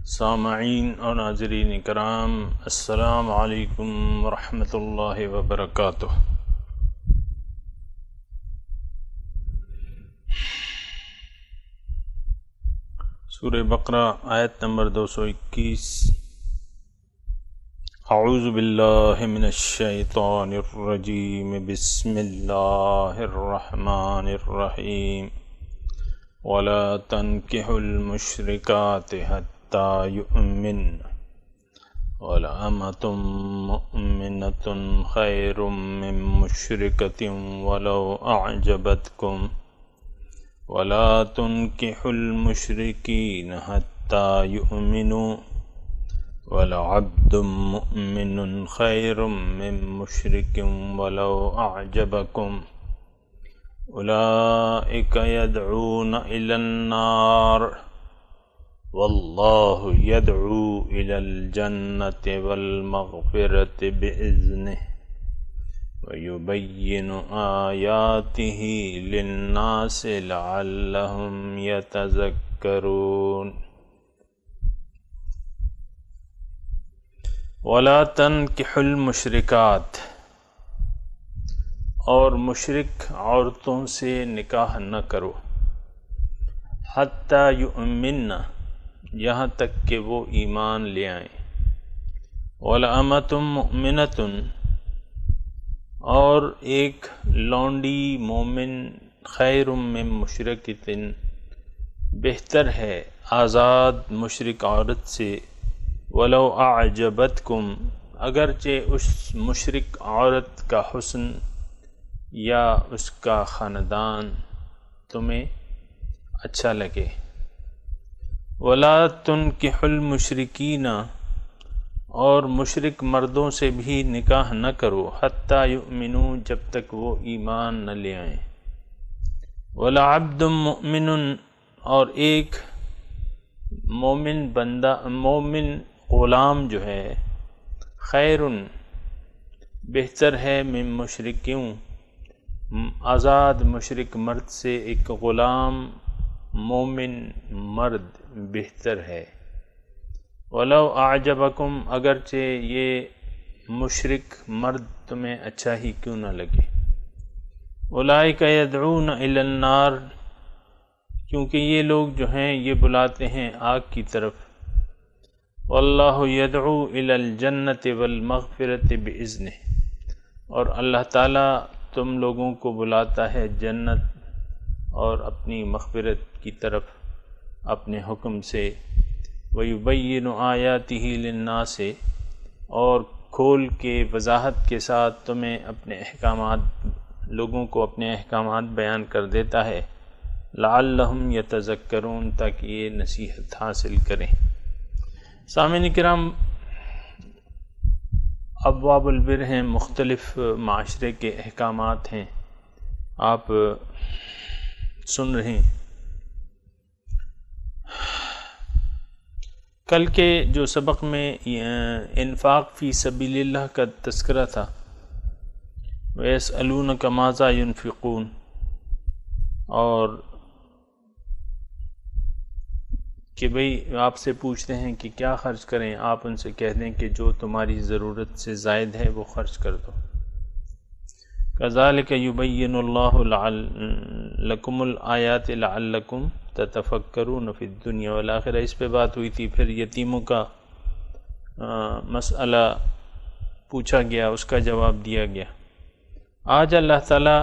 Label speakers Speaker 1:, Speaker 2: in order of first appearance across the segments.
Speaker 1: سامعین اور ناظرین کرام، السلام علیکم ورحمۃ اللہ وبرکاتہ۔ سورہ بقرہ آیت نمبر 221۔ اعوذ باللہ من الشیطان الرجیم، بسم اللہ الرحمن الرحیم۔ ولا تنکحوا المشرکات حتی یؤمن ولأمة مؤمنة خیر من مشرکة ولو اعجبتکم ولا تنکحوا المشرکین حتی یؤمنوا ولعبد مؤمن خیر من مشرک ولو اعجبکم اولئک یدعون الی النار واللہ یدعو الی الجنۃ والمغفرۃ بإذنہ ویبین آیاتہ للناس لعلہم یتذکرون۔ ولا تنکحوا المشرکات، اور مشرک عورتوں سے نکاح نہ کرو، حتی یؤمن، یہاں تک کہ وہ ایمان لے آئیں، وَلَأَمَةٌ مُؤْمِنَةٌ، اور ایک لونڈی مومن، خیر من مشرکۃ، بہتر ہے آزاد مشرک عورت سے، وَلَوْ أَعْجَبَتْكُمْ، اگرچہ اس مشرک عورت کا حسن یا اس کا خاندان تمہیں اچھا لگے۔ وَلَا تُنْكِحُوا الْمُشْرِكِينَ، اور مشرک مردوں سے بھی نکاح نہ کرو، حَتَّى يُؤْمِنُوا، جب تک وہ ایمان نہ لے آئیں۔ وَلَعَبْدٌ مُؤْمِنٌ، اور ایک مومن بندہ، مومن غلام جو ہے، خیرٌ، بہتر ہے، من مشرکوں، آزاد مشرک مرد سے ایک غلام مومن مرد بہتر ہے۔ وَلَوْ أَعْجَبَكُمْ، اگرچہ یہ مشرک مرد تمہیں اچھا ہی کیوں نہ لگے۔ أُولَئِكَ يَدْعُونَ إِلَى النَّارِ، کیونکہ یہ لوگ جو ہیں یہ بلاتے ہیں آگ کی طرف۔ وَاللَّهُ يَدْعُو إِلَى الْجَنَّةِ وَالْمَغْفِرَةِ بِإِذْنِهِ، اور اللہ تعالیٰ تم لوگوں کو بلاتا ہے جنت اور اپنی مغفرت کی طرف اپنے حکم سے۔ وَيُبَيِّنُ آيَاتِهِ لِلنَّاسِ، اور کھول کے وضاحت کے ساتھ تمہیں اپنے احکامات، لوگوں کو اپنے احکامات بیان کر دیتا ہے، لعلہم یتذکرون، تاکہ یہ نصیحت حاصل کریں۔ سامعین کرام، ابواب البر ہیں، مختلف معاشرے کے احکامات ہیں، آپ سن رہے ہیں۔ کل کے جو سبق میں انفاق فی سبیل اللہ کا تذکرہ تھا، وَيَسْأَلُونَكَ مَاذَا يُنْفِقُونَ، اور کہ بھئی آپ سے پوچھتے ہیں کہ کیا خرچ کریں، آپ ان سے کہہ دیں کہ جو تمہاری ضرورت سے زائد ہے وہ خرچ کر دو۔ كَذَلِكَ يُبَيِّنُ اللَّهُ لَكُمُ الْآيَاتِ لَعَلَّكُمْ تَتَفَكَّرُونَ فِي الدُّنْيَا وَالْآخِرَةِ، اس پہ بات ہوئی تھی۔ پھر یتیموں کا مسئلہ پوچھا گیا، اس کا جواب دیا گیا۔ آج اللہ تعالیٰ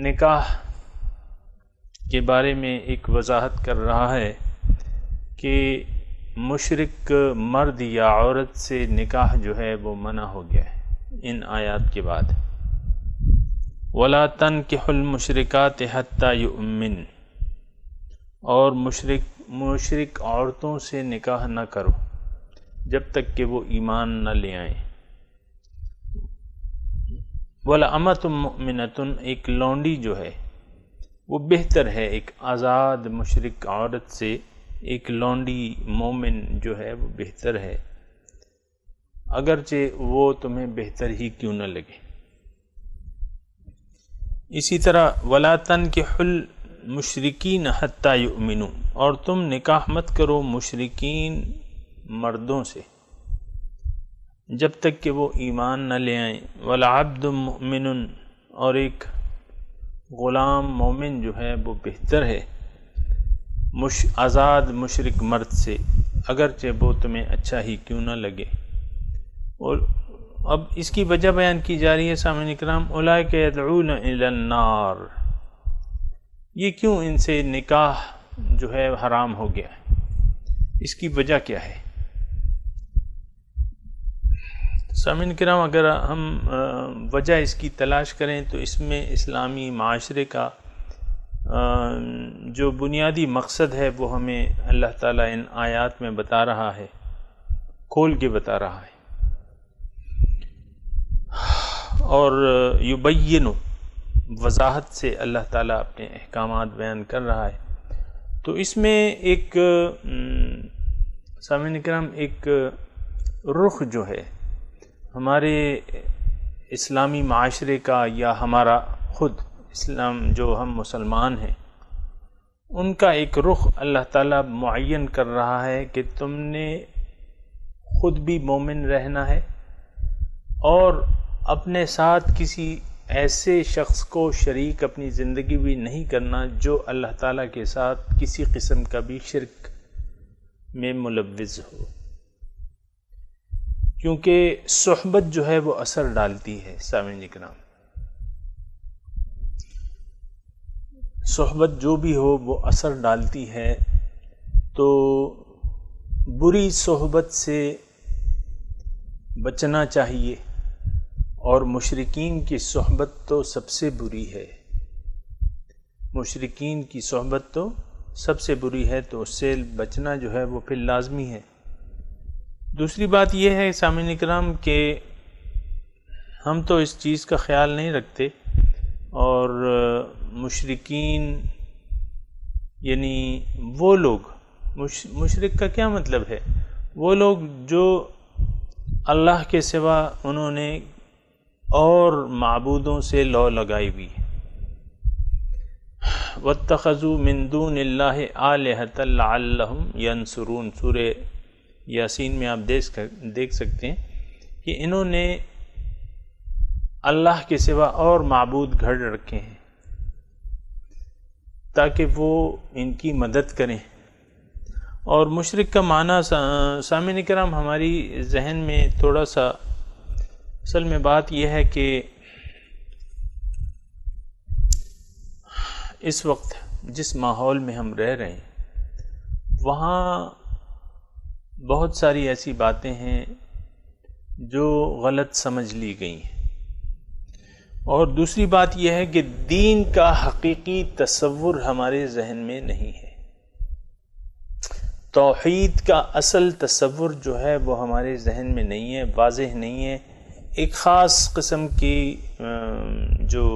Speaker 1: نکاح کے بارے میں ایک وضاحت کر رہا ہے کہ مشرک مرد یا عورت سے نکاح جو ہے وہ منع ہو گیا ہے ان آیات کے بعد۔ وَلَا تَنْكِحُوا الْمُشْرِكَاتِ حَتَّى يُؤْمِنْ، اور مشرک عورتوں سے نکاح نہ کرو جب تک کہ وہ ایمان نہ لے آئیں۔ وَلَأَمَةٌ مُؤْمِنَةٌ، ایک لونڈی جو ہے وہ بہتر ہے ایک آزاد مشرک عورت سے، ایک لونڈی مومن جو ہے وہ بہتر ہے، اگرچہ وہ تمہیں بہتر ہی کیوں نہ لگے۔ اسی طرح وَلَا تَنْكِحُوا المشرکین حتی یؤمنوا، اور تم نکاح مت کرو مشرکین مردوں سے جب تک کہ وہ ایمان نہ لے آئیں، والعبد مؤمن، اور ایک غلام مومن جو ہے وہ بہتر ہے آزاد مشرک مرد سے، اگرچہ وہ تمہیں اچھا ہی کیوں نہ لگے۔ اور اب اس کی وجہ بیان کی جا رہی ہے سامعین کرام، اولئک یدعون الی النار، یہ کیوں ان سے نکاح جو ہے حرام ہو گیا ہے، اس کی وجہ کیا ہے؟ سامعین کرام اگر ہم وجہ اس کی تلاش کریں تو اس میں اسلامی معاشرے کا جو بنیادی مقصد ہے وہ ہمیں اللہ تعالیٰ ان آیات میں بتا رہا ہے، کھول کے بتا رہا ہے، اور یبین، وضاحت سے اللہ تعالیٰ اپنے احکامات بیان کر رہا ہے۔ تو اس میں ایک سامعین کرام ایک رخ جو ہے ہمارے اسلامی معاشرے کا، یا ہمارا خود اسلام جو ہم مسلمان ہیں ان کا ایک رخ اللہ تعالیٰ معین کر رہا ہے کہ تم نے خود بھی مومن رہنا ہے، اور اپنے ساتھ کسی ایسے شخص کو شریک اپنی زندگی بھی نہیں کرنا جو اللہ تعالیٰ کے ساتھ کسی قسم کا بھی شرک میں ملوث ہو، کیونکہ صحبت جو ہے وہ اثر ڈالتی ہے سامعین کرام، صحبت جو بھی ہو وہ اثر ڈالتی ہے۔ تو بری صحبت سے بچنا چاہیے، اور مشرکین کی صحبت تو سب سے بری ہے، مشرکین کی صحبت تو سب سے بری ہے، تو اس سے بچنا جو ہے وہ پھر لازمی ہے۔ دوسری بات یہ ہے سامعین کرام کہ ہم تو اس چیز کا خیال نہیں رکھتے، اور مشرکین یعنی وہ لوگ، مشرک کا کیا مطلب ہے؟ وہ لوگ جو اللہ کے سوا انہوں نے اور معبودوں سے لو لگائی ہوئی ہے۔ وَاتَّخَذُوا مِن دُونِ اللَّهِ آلِهَةً لَعَلَّهُمْ يَنصُرُونَ، سورہ یاسین میں آپ دیکھ سکتے ہیں کہ انہوں نے اللہ کے سوا اور معبود گھڑ رکھے ہیں تاکہ وہ ان کی مدد کریں۔ اور مشرک کا معنی سامعین کرام ہماری ذہن میں تھوڑا سا، اصل میں بات یہ ہے کہ اس وقت جس ماحول میں ہم رہ رہے ہیں وہاں بہت ساری ایسی باتیں ہیں جو غلط سمجھ لی گئی ہیں، اور دوسری بات یہ ہے کہ دین کا حقیقی تصور ہمارے ذہن میں نہیں ہے، توحید کا اصل تصور جو ہے وہ ہمارے ذہن میں نہیں ہے، واضح نہیں ہے، ایک خاص قسم کی جو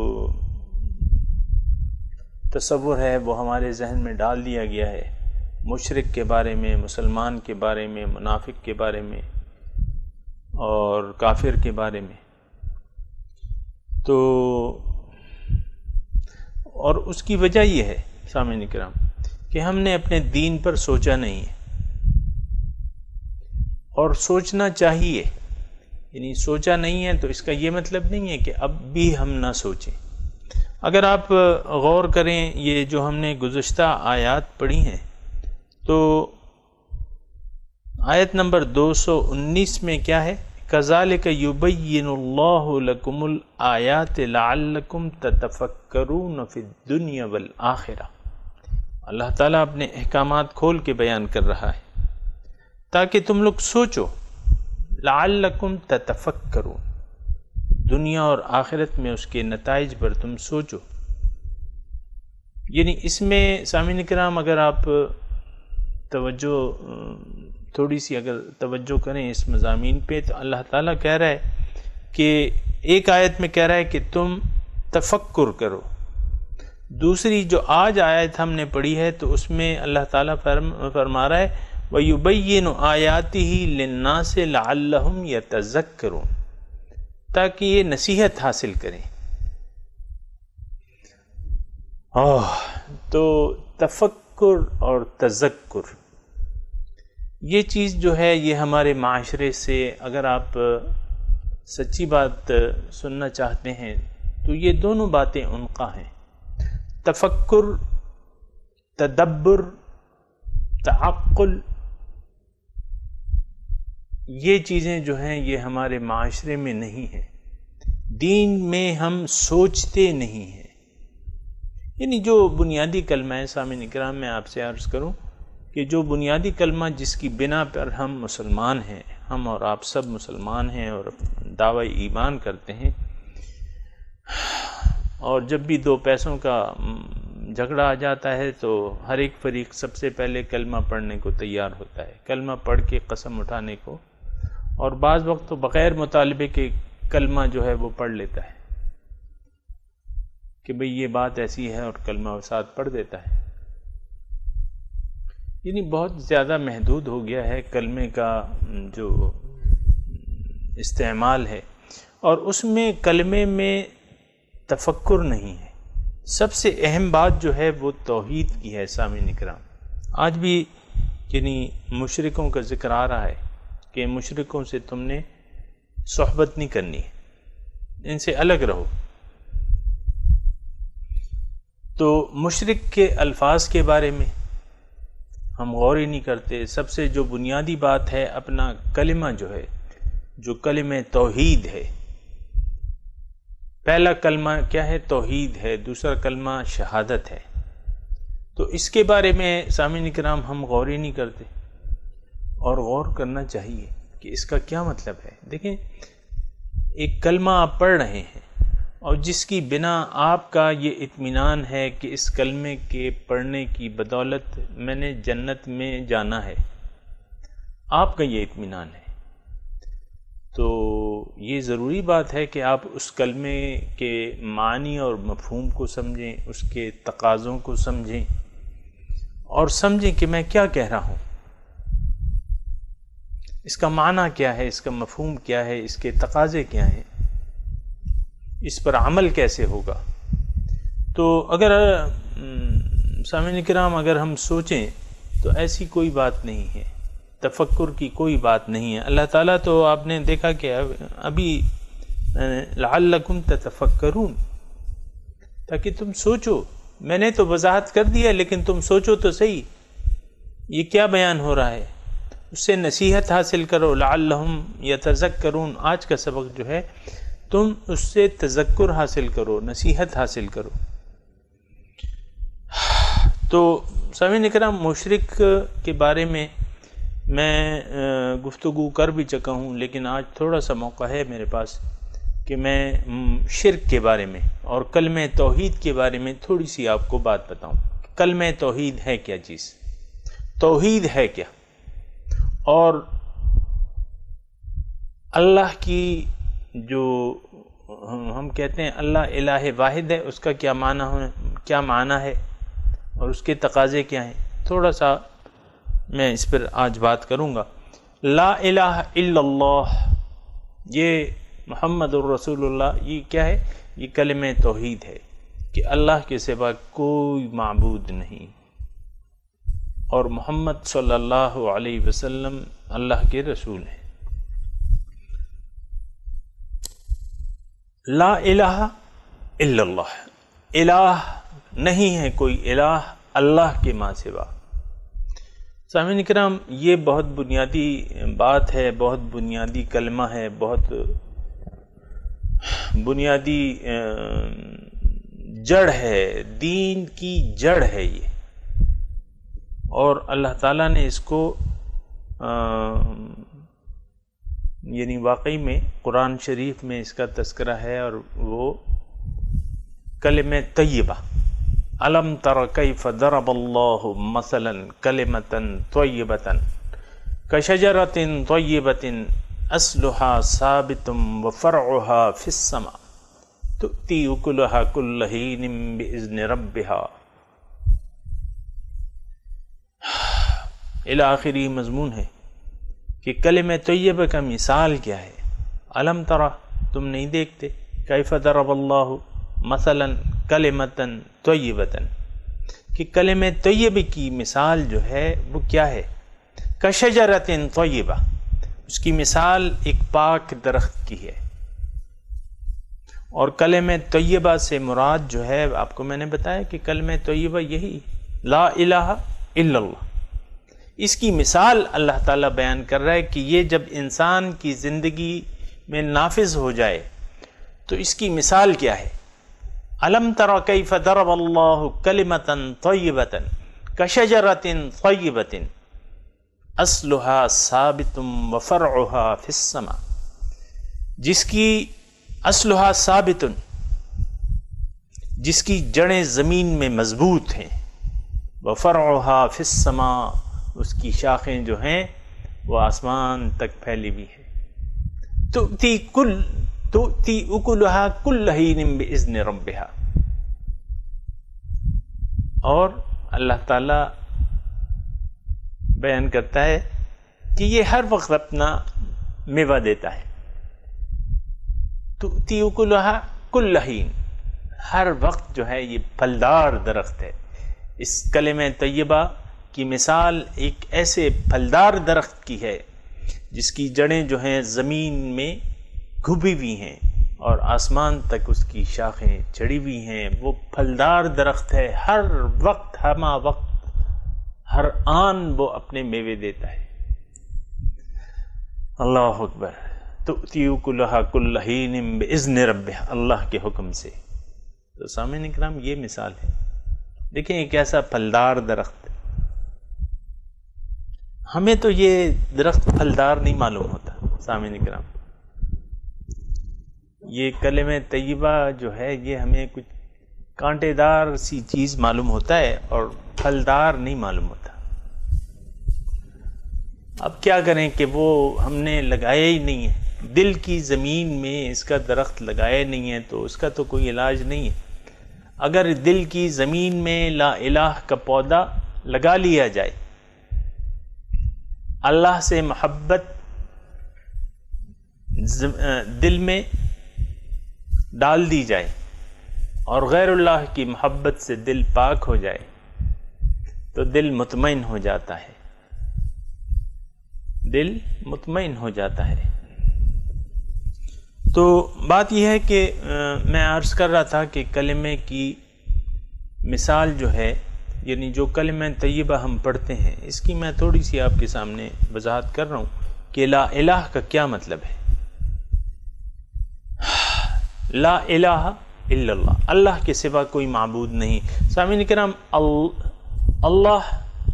Speaker 1: تصور ہے وہ ہمارے ذہن میں ڈال دیا گیا ہے، مشرک کے بارے میں، مسلمان کے بارے میں، منافق کے بارے میں اور کافر کے بارے میں۔ تو اور اس کی وجہ یہ ہے سامعین کرام کہ ہم نے اپنے دین پر سوچا نہیں ہے، اور سوچنا چاہیے، یعنی سوچا نہیں ہے تو اس کا یہ مطلب نہیں ہے کہ اب بھی ہم نہ سوچیں۔ اگر آپ غور کریں یہ جو ہم نے گزشتہ آیات پڑھی ہیں تو آیت نمبر 219 میں کیا ہے؟ کذالک یبین اللہ لکم الآیات لعلکم تتفکرون فی الدنیا والآخرہ، اللہ تعالیٰ اپنے احکامات کھول کے بیان کر رہا ہے تاکہ تم لوگ سوچو، لعلکم تتفکرون، دنیا اور آخرت میں اس کے نتائج پر تم سوچو۔ یعنی اس میں سامعین کرام اگر آپ تھوڑی سی اگر توجہ کریں اس مضامین پہ تو اللہ تعالیٰ کہہ رہا ہے کہ ایک آیت میں کہہ رہا ہے کہ تم تفکر کرو، دوسری جو آج آیت ہم نے پڑھی ہے تو اس میں اللہ تعالیٰ فرما رہا ہے وَيُبَيِّنُ آيَاتِهِ لِلنَّاسِ لَعَلَّهُمْ يَتَذَكَّرُونَ، تاکہ یہ نصیحت حاصل کریں۔ تو تفکر اور تذکر یہ چیز جو ہے یہ ہمارے معاشرے سے اگر آپ سچی بات سننا چاہتے ہیں تو یہ دونوں باتیں عنقا ہیں. تفکر، تدبر، تعقل، یہ چیزیں جو ہیں یہ ہمارے معاشرے میں نہیں ہیں. دین میں ہم سوچتے نہیں ہیں. یعنی جو بنیادی کلمہ ہے، سامعین کرام میں آپ سے عرض کروں کہ جو بنیادی کلمہ جس کی بنا پر ہم مسلمان ہیں، ہم اور آپ سب مسلمان ہیں اور دعوی ایمان کرتے ہیں، اور جب بھی دو پیسوں کا جھگڑا آ جاتا ہے تو ہر ایک فریق سب سے پہلے کلمہ پڑھنے کو تیار ہوتا ہے، کلمہ پڑھ کے قسم اٹھانے کو، اور بعض وقت تو بغیر مطالبے کے کلمہ جو ہے وہ پڑھ لیتا ہے کہ بھئی یہ بات ایسی ہے اور کلمہ ساتھ پڑھ دیتا ہے. یعنی بہت زیادہ محدود ہو گیا ہے کلمے کا جو استعمال ہے، اور اس میں کلمے میں تفکر نہیں ہے. سب سے اہم بات جو ہے وہ توحید کی ہے. سامعین کرام، آج بھی یعنی مشرکوں کا ذکر آ رہا ہے کہ مشرکوں سے تم نے صحبت نہیں کرنی ہے، ان سے الگ رہو. تو مشرک کے الفاظ کے بارے میں ہم غور ہی نہیں کرتے. سب سے جو بنیادی بات ہے اپنا کلمہ جو ہے، جو کلمہ توحید ہے، پہلا کلمہ کیا ہے؟ توحید ہے. دوسرا کلمہ شہادت ہے. تو اس کے بارے میں سامعین کرام ہم غور ہی نہیں کرتے، اور غور کرنا چاہیے کہ اس کا کیا مطلب ہے. دیکھیں، ایک کلمہ آپ پڑھ رہے ہیں اور جس کی بنا آپ کا یہ اطمینان ہے کہ اس کلمے کے پڑھنے کی بدولت میں نے جنت میں جانا ہے، آپ کا یہ اطمینان ہے، تو یہ ضروری بات ہے کہ آپ اس کلمے کے معنی اور مفہوم کو سمجھیں، اس کے تقاضوں کو سمجھیں، اور سمجھیں کہ میں کیا کہہ رہا ہوں، اس کا معنی کیا ہے، اس کا مفہوم کیا ہے، اس کے تقاضے کیا ہیں، اس پر عمل کیسے ہوگا. تو اگر سامعین کرام اگر ہم سوچیں تو ایسی کوئی بات نہیں ہے، تفکر کی کوئی بات نہیں ہے. اللہ تعالیٰ تو آپ نے دیکھا کہ ابھی لعلکم تتفکرون، تاکہ تم سوچو. میں نے تو وضاحت کر دیا لیکن تم سوچو تو صحیح، یہ کیا بیان ہو رہا ہے، اس سے نصیحت حاصل کرو. لعلہم یتذکرون، آج کا سبق جو ہے تم اس سے تذکر حاصل کرو، نصیحت حاصل کرو. تو سامعین کرام، مشرک کے بارے میں گفتگو کر بھی چکا ہوں، لیکن آج تھوڑا سا موقع ہے میرے پاس کہ میں شرک کے بارے میں اور کلمہ توحید کے بارے میں تھوڑی سی آپ کو بات بتاؤں. کلمہ توحید ہے کیا چیز، توحید ہے کیا، اور اللہ کی جو ہم کہتے ہیں اللہ الہ واحد ہے، اس کا کیا معنی ہے اور اس کے تقاضے کیا ہیں. تھوڑا سا میں اس پر آج بات کروں گا. لا الہ الا اللہ، یہ محمد الرسول اللہ، یہ کیا ہے؟ یہ کلمہ توحید ہے کہ اللہ کے سوا کوئی معبود نہیں، اور محمد صلی اللہ علیہ وسلم اللہ کے رسول ہیں. لا الہ الا اللہ، الہ نہیں ہے کوئی الہ اللہ کے ماں سوا. سامعین کرام، یہ بہت بنیادی بات ہے، بہت بنیادی کلمہ ہے، بہت بنیادی جڑ ہے، دین کی جڑ ہے یہ. اور اللہ تعالیٰ نے اس کو یعنی واقعی میں قرآن شریف میں اس کا تذکرہ ہے، اور وہ کلمہ طیبہ. الم تر کیف ضرب اللہ مثلا کلمۃ طیبۃ کشجرۃ طیبۃ اصلها ثابت وفرعها فی السماء تؤتی اکلها کل حین باذن ربها الی آخری مضمون ہے کہ کلمہ طیبہ کا مثال کیا ہے. الم ترى، تم نہیں دیکھتے، کیف ضرب اللہ مثلا کلمۃ طیبۃ، کہ کلمہ طیبہ کی مثال جو ہے وہ کیا ہے؟ کشجرۃ طیبہ، اس کی مثال ایک پاک درخت کی ہے۔ اور کلمہ طیبہ سے مراد جو ہے آپ کو میں نے بتایا کہ کلمہ طیبہ یہی لا الہ الا اللہ، اس کی مثال اللہ تعالیٰ بیان کر رہا ہے کہ یہ جب انسان کی زندگی میں نافذ ہو جائے تو اس کی مثال کیا ہے؟ الم تر کیف ضرب اللہ کلمۃ طیبۃ کشجرۃ طیبۃ اصلها ثابت وفرعها فی السماء، جس کی اصلها ثابت، جس کی جڑیں زمین میں مضبوط ہیں، وفرعها فی السماء، اس کی شاخیں جو ہیں وہ آسمان تک پھیلی ہوئی ہیں، تؤتی اکلها کل حین باذن ربها، اور اللہ تعالی بیان کرتا ہے کہ یہ ہر وقت اپنا میوہ دیتا ہے، تؤتی اکلها کل حین، ہر وقت جو ہے یہ پھلدار درخت ہے۔ اس کلمہ طیبہ کی مثال ایک ایسے پھلدار درخت کی ہے جس کی جڑیں جو ہیں زمین میں گھبی ہوئی ہیں اور آسمان تک اس کی شاخیں چڑھی ہوئی ہیں، وہ پھلدار درخت ہے، ہر وقت ہمہ وقت ہر آن وہ اپنے میوے دیتا ہے۔ اللہ اکبر، تؤتی اکلها کل حین باذن ربها، اللہ کے حکم سے۔ تو سامعین اکرام یہ مثال ہے، دیکھیں ایک ایسا پھلدار درخت، ہمیں تو یہ درخت پھلدار نہیں معلوم ہوتا سامعین اکرام، یہ کلمہ طیبہ جو ہے یہ ہمیں کچھ کانٹے دار سی چیز معلوم ہوتا ہے اور پھلدار نہیں معلوم ہوتا۔ اب کیا کریں کہ وہ ہم نے لگایا ہی نہیں ہے، دل کی زمین میں اس کا درخت لگایا نہیں ہے تو اس کا تو کوئی علاج نہیں ہے۔ اگر دل کی زمین میں لا الہ کا پودا لگا لیا جائے، اللہ سے محبت دل میں ڈال دی جائے اور غیر اللہ کی محبت سے دل پاک ہو جائے تو دل مطمئن ہو جاتا ہے، دل مطمئن ہو جاتا ہے۔ تو بات یہ ہے کہ میں عرض کر رہا تھا کہ کلمے کی مثال جو ہے، یعنی جو کلمہ طیبہ ہم پڑھتے ہیں، اس کی میں تھوڑی سی آپ کے سامنے وضاحت کر رہا ہوں کہ لا الہ کا کیا مطلب ہے۔ لا الہ الا اللہ، اللہ کے سوا کوئی معبود نہیں۔ سامعین کرام، اللہ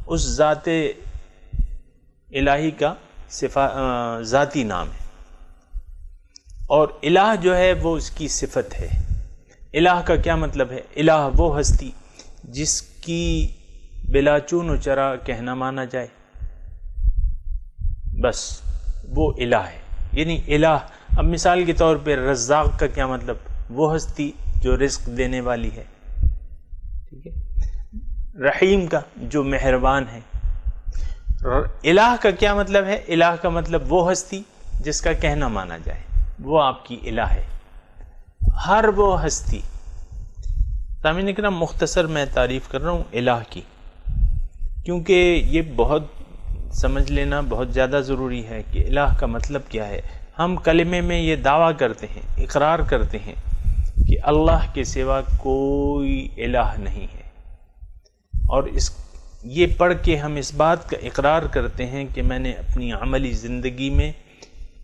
Speaker 1: اس ذات الہی کا ذاتی نام ہے، اور الہ جو ہے وہ اس کی صفت ہے۔ الہ کا کیا مطلب ہے؟ الہ وہ ہستی جس کی بلا چون و چرا کہنا مانا جائے، بس وہ الہ ہے، یعنی الہ۔ اب مثال کے طور پہ رزاق کا کیا مطلب؟ وہ ہستی جو رزق دینے والی ہے، ٹھیک ہے۔ رحیم کا جو مہربان ہے۔ الہ کا کیا مطلب ہے؟ الہ کا مطلب وہ ہستی جس کا کہنا مانا جائے، وہ آپ کی الہ ہے۔ ہر وہ ہستی، سامعین کرام مختصر میں تعریف کر رہا ہوں الہ کی، کیونکہ یہ بہت سمجھ لینا بہت زیادہ ضروری ہے کہ الہ کا مطلب کیا ہے۔ ہم کلمے میں یہ دعویٰ کرتے ہیں، اقرار کرتے ہیں کہ اللہ کے سوا کوئی الہ نہیں ہے، اور یہ پڑھ کے ہم اس بات کا اقرار کرتے ہیں کہ میں نے اپنی عملی زندگی میں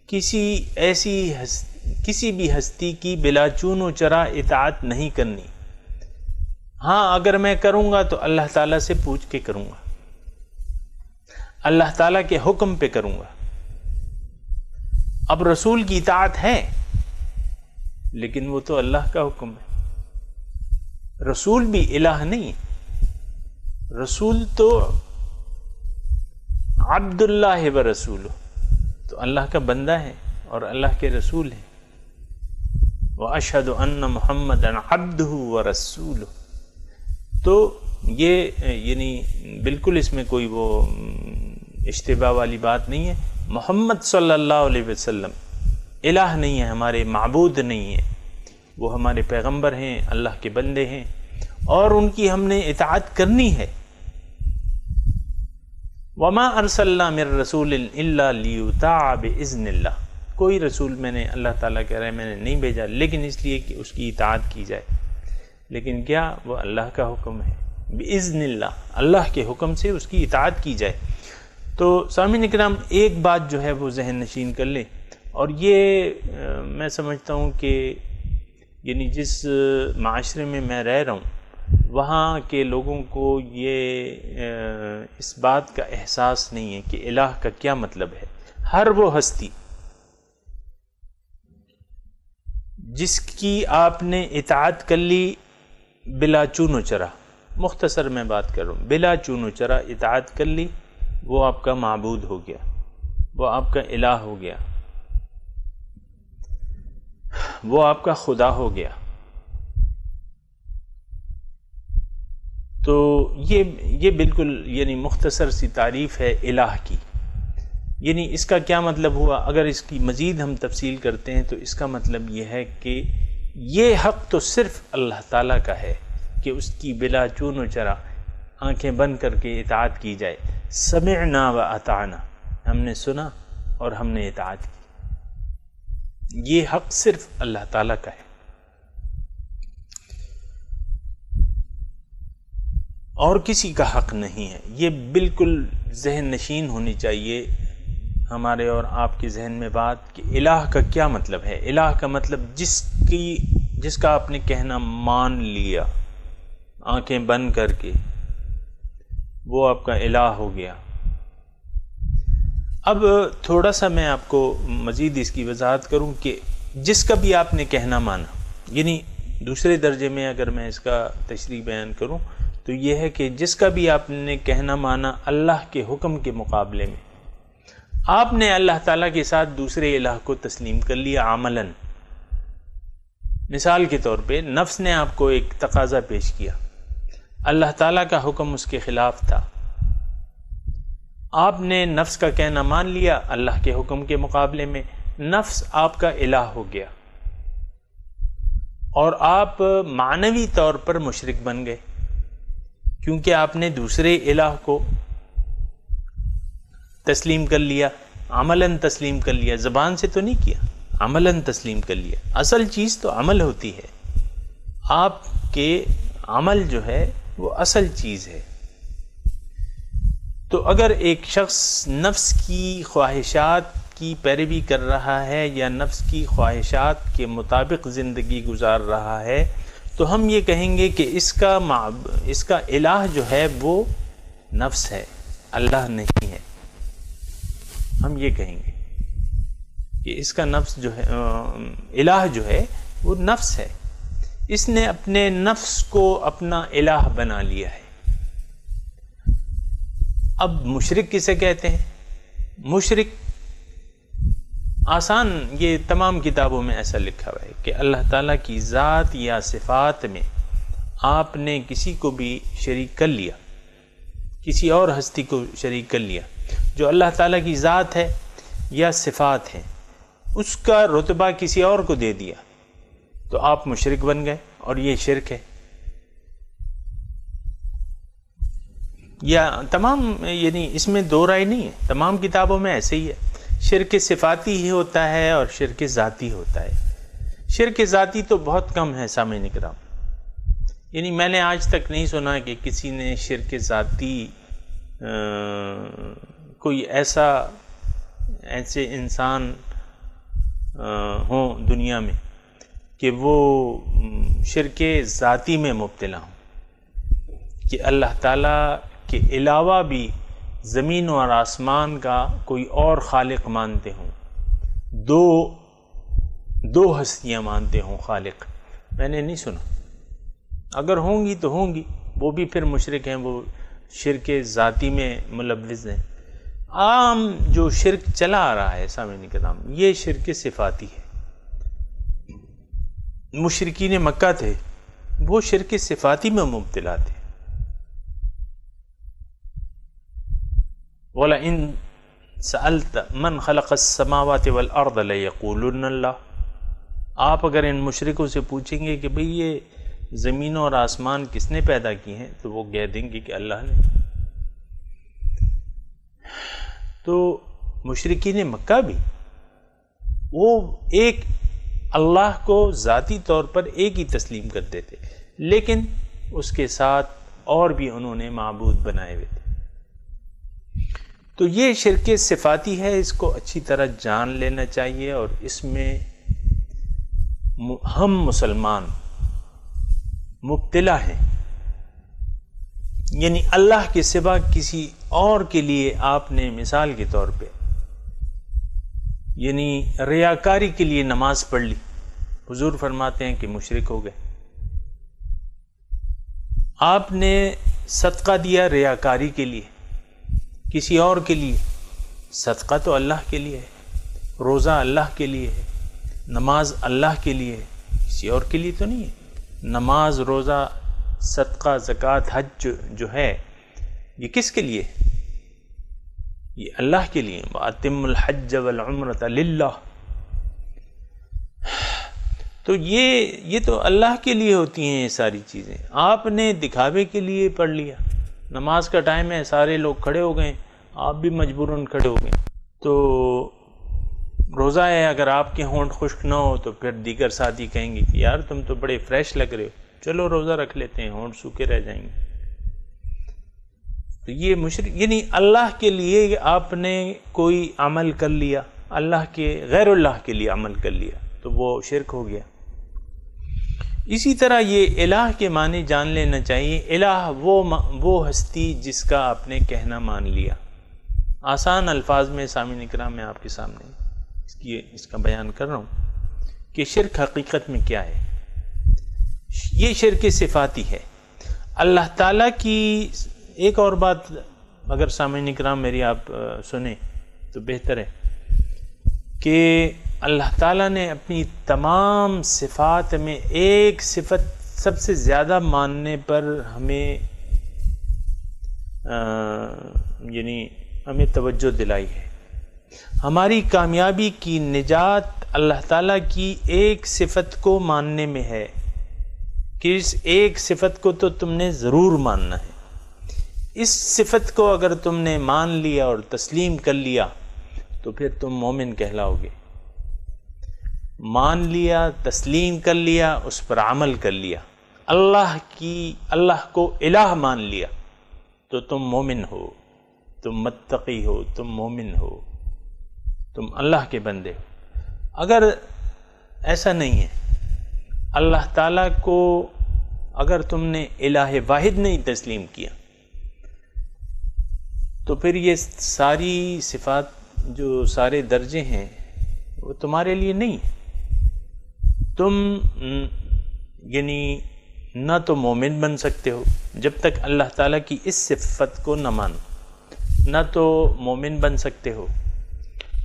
Speaker 1: کسی بھی ہستی کی بلا چون و چرا اطاعت نہیں کرنی۔ ہاں اگر میں کروں گا تو اللہ تعالیٰ سے پوچھ کے کروں گا، اللہ تعالیٰ کے حکم پہ کروں گا۔ اب رسول کی اطاعت ہے لیکن وہ تو اللہ کا حکم ہے، رسول بھی الہ نہیں ہے، رسول تو عبد اللہ و رسولہ، تو اللہ کا بندہ ہے اور اللہ کے رسول ہے۔ وَأَشْهَدُ أَنَّ مُحَمَّدًا عَبْدُهُ وَرَسُولُهُ، تو یہ یعنی بالکل اس میں کوئی وہ اشتباہ والی بات نہیں ہے۔ محمد صلی اللہ علیہ وسلم الہ نہیں ہے، ہمارے معبود نہیں ہیں، وہ ہمارے پیغمبر ہیں، اللہ کے بندے ہیں، اور ان کی ہم نے اطاعت کرنی ہے۔ وما ارسلنا من رسول الا لیطاع باذن اللہ، کوئی رسول میں نے، اللہ تعالیٰ کہہ رہے ہیں میں نے نہیں بھیجا لیکن اس لیے کہ اس کی اطاعت کی جائے، لیکن کیا وہ اللہ کا حکم ہے، باذن اللہ، اللہ کے حکم سے اس کی اطاعت کی جائے۔ تو سامعین کرام ایک بات جو ہے وہ ذہن نشین کر لیں، اور یہ میں سمجھتا ہوں کہ یعنی جس معاشرے میں میں رہ رہا ہوں وہاں کے لوگوں کو یہ اس بات کا احساس نہیں ہے کہ الہ کا کیا مطلب ہے۔ ہر وہ ہستی جس کی آپ نے اطاعت کر لی بلا چون و چرا، مختصر میں بات کر رہا ہوں، بلا چون و چرا اطاعت کر لی، وہ آپ کا معبود ہو گیا، وہ آپ کا الہ ہو گیا، وہ آپ کا خدا ہو گیا۔ تو یہ بالکل یعنی مختصر سی تعریف ہے الہ کی۔ یعنی اس کا کیا مطلب ہوا؟ اگر اس کی مزید ہم تفصیل کرتے ہیں تو اس کا مطلب یہ ہے کہ یہ حق تو صرف اللہ تعالیٰ کا ہے کہ اس کی بلا چون و چرا آنکھیں بند کر کے اطاعت کی جائے۔ سمعنا و اطعنا، ہم نے سنا اور ہم نے اطاعت کی، یہ حق صرف اللہ تعالیٰ کا ہے۔ اور کسی کا حق نہیں ہے۔ یہ بالکل ذہن نشین ہونی چاہیے ہمارے اور آپ کے ذہن میں بات کہ الہ کا کیا مطلب ہے۔ الہ کا مطلب جس کا آپ نے کہنا مان لیا آنکھیں بند کر کے، وہ آپ کا الہ ہو گیا۔ اب تھوڑا سا میں آپ کو مزید اس کی وضاحت کروں کہ جس کا بھی آپ نے کہنا مانا، یعنی دوسرے درجے میں اگر میں اس کا تشریح بیان کروں تو یہ ہے کہ جس کا بھی آپ نے کہنا مانا اللہ کے حکم کے مقابلے میں، آپ نے اللہ تعالیٰ کے ساتھ دوسرے الہ کو تسلیم کر لیا عملاً۔ مثال کے طور پہ نفس نے آپ کو ایک تقاضا پیش کیا، اللہ تعالیٰ کا حکم اس کے خلاف تھا، آپ نے نفس کا کہنا مان لیا، اللہ کے حکم کے مقابلے میں نفس آپ کا الہ ہو گیا، اور آپ معنوی طور پر مشرک بن گئے، کیونکہ آپ نے دوسرے الہ کو تسلیم کر لیا، عملاً تسلیم کر لیا، زبان سے تو نہیں کیا، عملاً تسلیم کر لیا۔ اصل چیز تو عمل ہوتی ہے، آپ کے عمل جو ہے وہ اصل چیز ہے۔ تو اگر ایک شخص نفس کی خواہشات کی پیروی کر رہا ہے یا نفس کی خواہشات کے مطابق زندگی گزار رہا ہے تو ہم یہ کہیں گے کہ اس کا الہ جو ہے وہ نفس ہے، اللہ نہیں ہے۔ ہم یہ کہیں گے کہ اس کا نفس جو ہے، الہ جو ہے وہ نفس ہے، اس نے اپنے نفس کو اپنا الہ بنا لیا ہے۔ اب مشرک کسے کہتے ہیں؟ مشرک آسان، یہ تمام کتابوں میں ایسا لکھا ہوا ہے کہ اللہ تعالیٰ کی ذات یا صفات میں آپ نے کسی کو بھی شریک کر لیا، کسی اور ہستی کو شریک کر لیا جو اللہ تعالیٰ کی ذات ہے یا صفات ہے، اس کا رتبہ کسی اور کو دے دیا تو آپ مشرک بن گئے، اور یہ شرک ہے۔ یا تمام یعنی اس میں دو رائے نہیں ہے، تمام کتابوں میں ایسے ہی ہے، شرک صفاتی ہی ہوتا ہے اور شرک ذاتی ہوتا ہے۔ شرک ذاتی تو بہت کم ہے سامعین کرام، یعنی میں نے آج تک نہیں سنا کہ کسی نے شرک ذاتی کوئی ایسے انسان ہوں دنیا میں کہ وہ شرک ذاتی میں مبتلا ہوں، کہ اللہ تعالیٰ کے علاوہ بھی زمین اور آسمان کا کوئی اور خالق مانتے ہوں، دو ہستیاں مانتے ہوں خالق، میں نے نہیں سنا۔ اگر ہوں گی تو ہوں گی، وہ بھی پھر مشرک ہیں، وہ شرک ذاتی میں ملوث ہیں۔ عام جو شرک چلا آ رہا ہے سامعین کرام، یہ شرک صفاتی ہے۔ مشرکین مکہ تھے، وہ شرک صفاتی میں مبتلا تھے۔ وَلَئِن سَأَلْتَ مَنْ خَلَقَ السَّمَاوَاتِ وَالْأَرْضَ لَيَقُولُنَّ اللَّهُ، آپ اگر ان مشرکوں سے پوچھیں گے کہ بھئی یہ زمین اور آسمان کس نے پیدا کی ہیں؟ تو وہ کہہ دیں گے کہ اللہ نے۔ تو مشرکین مکہ بھی وہ ایک اللہ کو ذاتی طور پر ایک ہی تسلیم کرتے تھے، لیکن اس کے ساتھ اور بھی انہوں نے معبود بنائے ہوئے تھے۔ تو یہ شرک صفاتی ہے، اس کو اچھی طرح جان لینا چاہیے، اور اس میں ہم مسلمان مبتلا ہیں۔ یعنی اللہ کے سوا کسی اور کے لیے آپ نے مثال کے طور پہ یعنی ریاکاری کے لیے نماز پڑھ لی، حضور فرماتے ہیں کہ مشرک ہو گئے۔ آپ نے صدقہ دیا ریاکاری کے لیے، کسی اور کے لیے، صدقہ تو اللہ کے لیے ہے، روزہ اللہ کے لیے ہے، نماز اللہ کے لیے ہے، کسی اور کے لیے تو نہیں ہے۔ نماز، روزہ، صدقہ، زکوٰۃ، حج جو ہے یہ کس کے لیے؟ یہ اللہ کے لیے۔ وَأَتِمُّ الْحَجَّ وَالْعُمْرَةَ لِلَّهِ۔ تو یہ تو اللہ کے لیے ہوتی ہیں یہ ساری چیزیں۔ آپ نے دکھاوے کے لیے پڑھ لیا، نماز کا ٹائم ہے، سارے لوگ کھڑے ہو گئے، آپ بھی مجبوراً کھڑے ہو گئے۔ تو روزہ ہے، اگر آپ کے ہونٹ خشک نہ ہو تو پھر دیگر ساتھی کہیں گے کہ یار تم تو بڑے فریش لگ رہے ہو، چلو روزہ رکھ لیتے ہیں، ہونٹ سوکھے رہ جائیں گے۔ تو یہ مشرک، یعنی اللہ کے لیے آپ نے کوئی عمل کر لیا، اللہ کے غیر اللہ کے لیے عمل کر لیا تو وہ شرک ہو گیا۔ اسی طرح یہ الہ کے معنی جان لینا چاہیے۔ الہ وہ ہستی جس کا آپ نے کہنا مان لیا۔ آسان الفاظ میں سامعین اکرام میں آپ کے سامنے اس کا بیان کر رہا ہوں کہ شرک حقیقت میں کیا ہے۔ یہ شرک صفاتی ہے۔ اللہ تعالیٰ کی ایک اور بات اگر سامعین اکرام میری آپ سنیں تو بہتر ہے کہ اللہ تعالیٰ نے اپنی تمام صفات میں ایک صفت سب سے زیادہ ماننے پر ہمیں یعنی ہمیں توجہ دلائی ہے۔ ہماری کامیابی کی نجات اللہ تعالیٰ کی ایک صفت کو ماننے میں ہے کہ اس ایک صفت کو تو تم نے ضرور ماننا ہے۔ اس صفت کو اگر تم نے مان لیا اور تسلیم کر لیا تو پھر تم مومن کہلاؤ گے۔ مان لیا، تسلیم کر لیا، اس پر عمل کر لیا، اللہ کو الہ مان لیا تو تم مومن ہو، تم متقی ہو، تم مومن ہو، تم اللہ کے بندے ہو۔ اگر ایسا نہیں ہے، اللہ تعالیٰ کو اگر تم نے الہ واحد نہیں تسلیم کیا تو پھر یہ ساری صفات جو سارے درجے ہیں وہ تمہارے لیے نہیں ہے۔ تم یعنی نہ تو مومن بن سکتے ہو جب تک اللہ تعالیٰ کی اس صفت کو نہ مانو، نہ تو مومن بن سکتے ہو،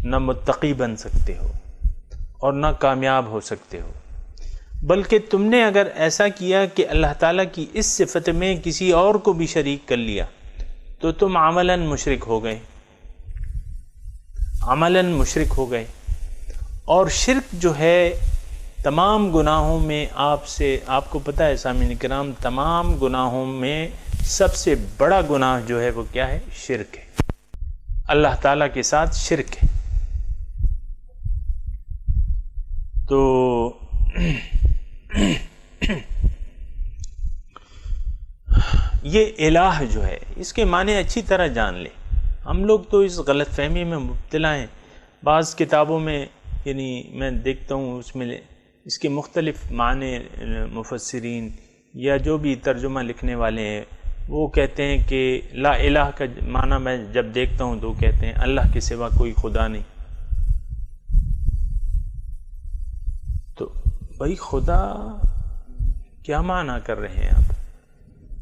Speaker 1: نہ متقی بن سکتے ہو، اور نہ کامیاب ہو سکتے ہو۔ بلکہ تم نے اگر ایسا کیا کہ اللہ تعالیٰ کی اس صفت میں کسی اور کو بھی شریک کر لیا تو تم عملاً مشرک ہو گئے، عملاً مشرک ہو گئے۔ اور شرک جو ہے تمام گناہوں میں آپ کو پتہ ہے سامعین کرام، تمام گناہوں میں سب سے بڑا گناہ جو ہے وہ کیا ہے؟ شرک ہے، اللہ تعالیٰ کے ساتھ شرک ہے۔ تو یہ الہ جو ہے اس کے معنی اچھی طرح جان لیں۔ ہم لوگ تو اس غلط فہمی میں مبتلا ہیں۔ بعض کتابوں میں یعنی میں دیکھتا ہوں اس میں اس کے مختلف معنی مفسرین یا جو بھی ترجمہ لکھنے والے ہیں وہ کہتے ہیں کہ لا الہ کا معنی میں جب دیکھتا ہوں تو کہتے ہیں اللہ کے سوا کوئی خدا نہیں۔ تو بھائی خدا کیا معنی کر رہے ہیں آپ؟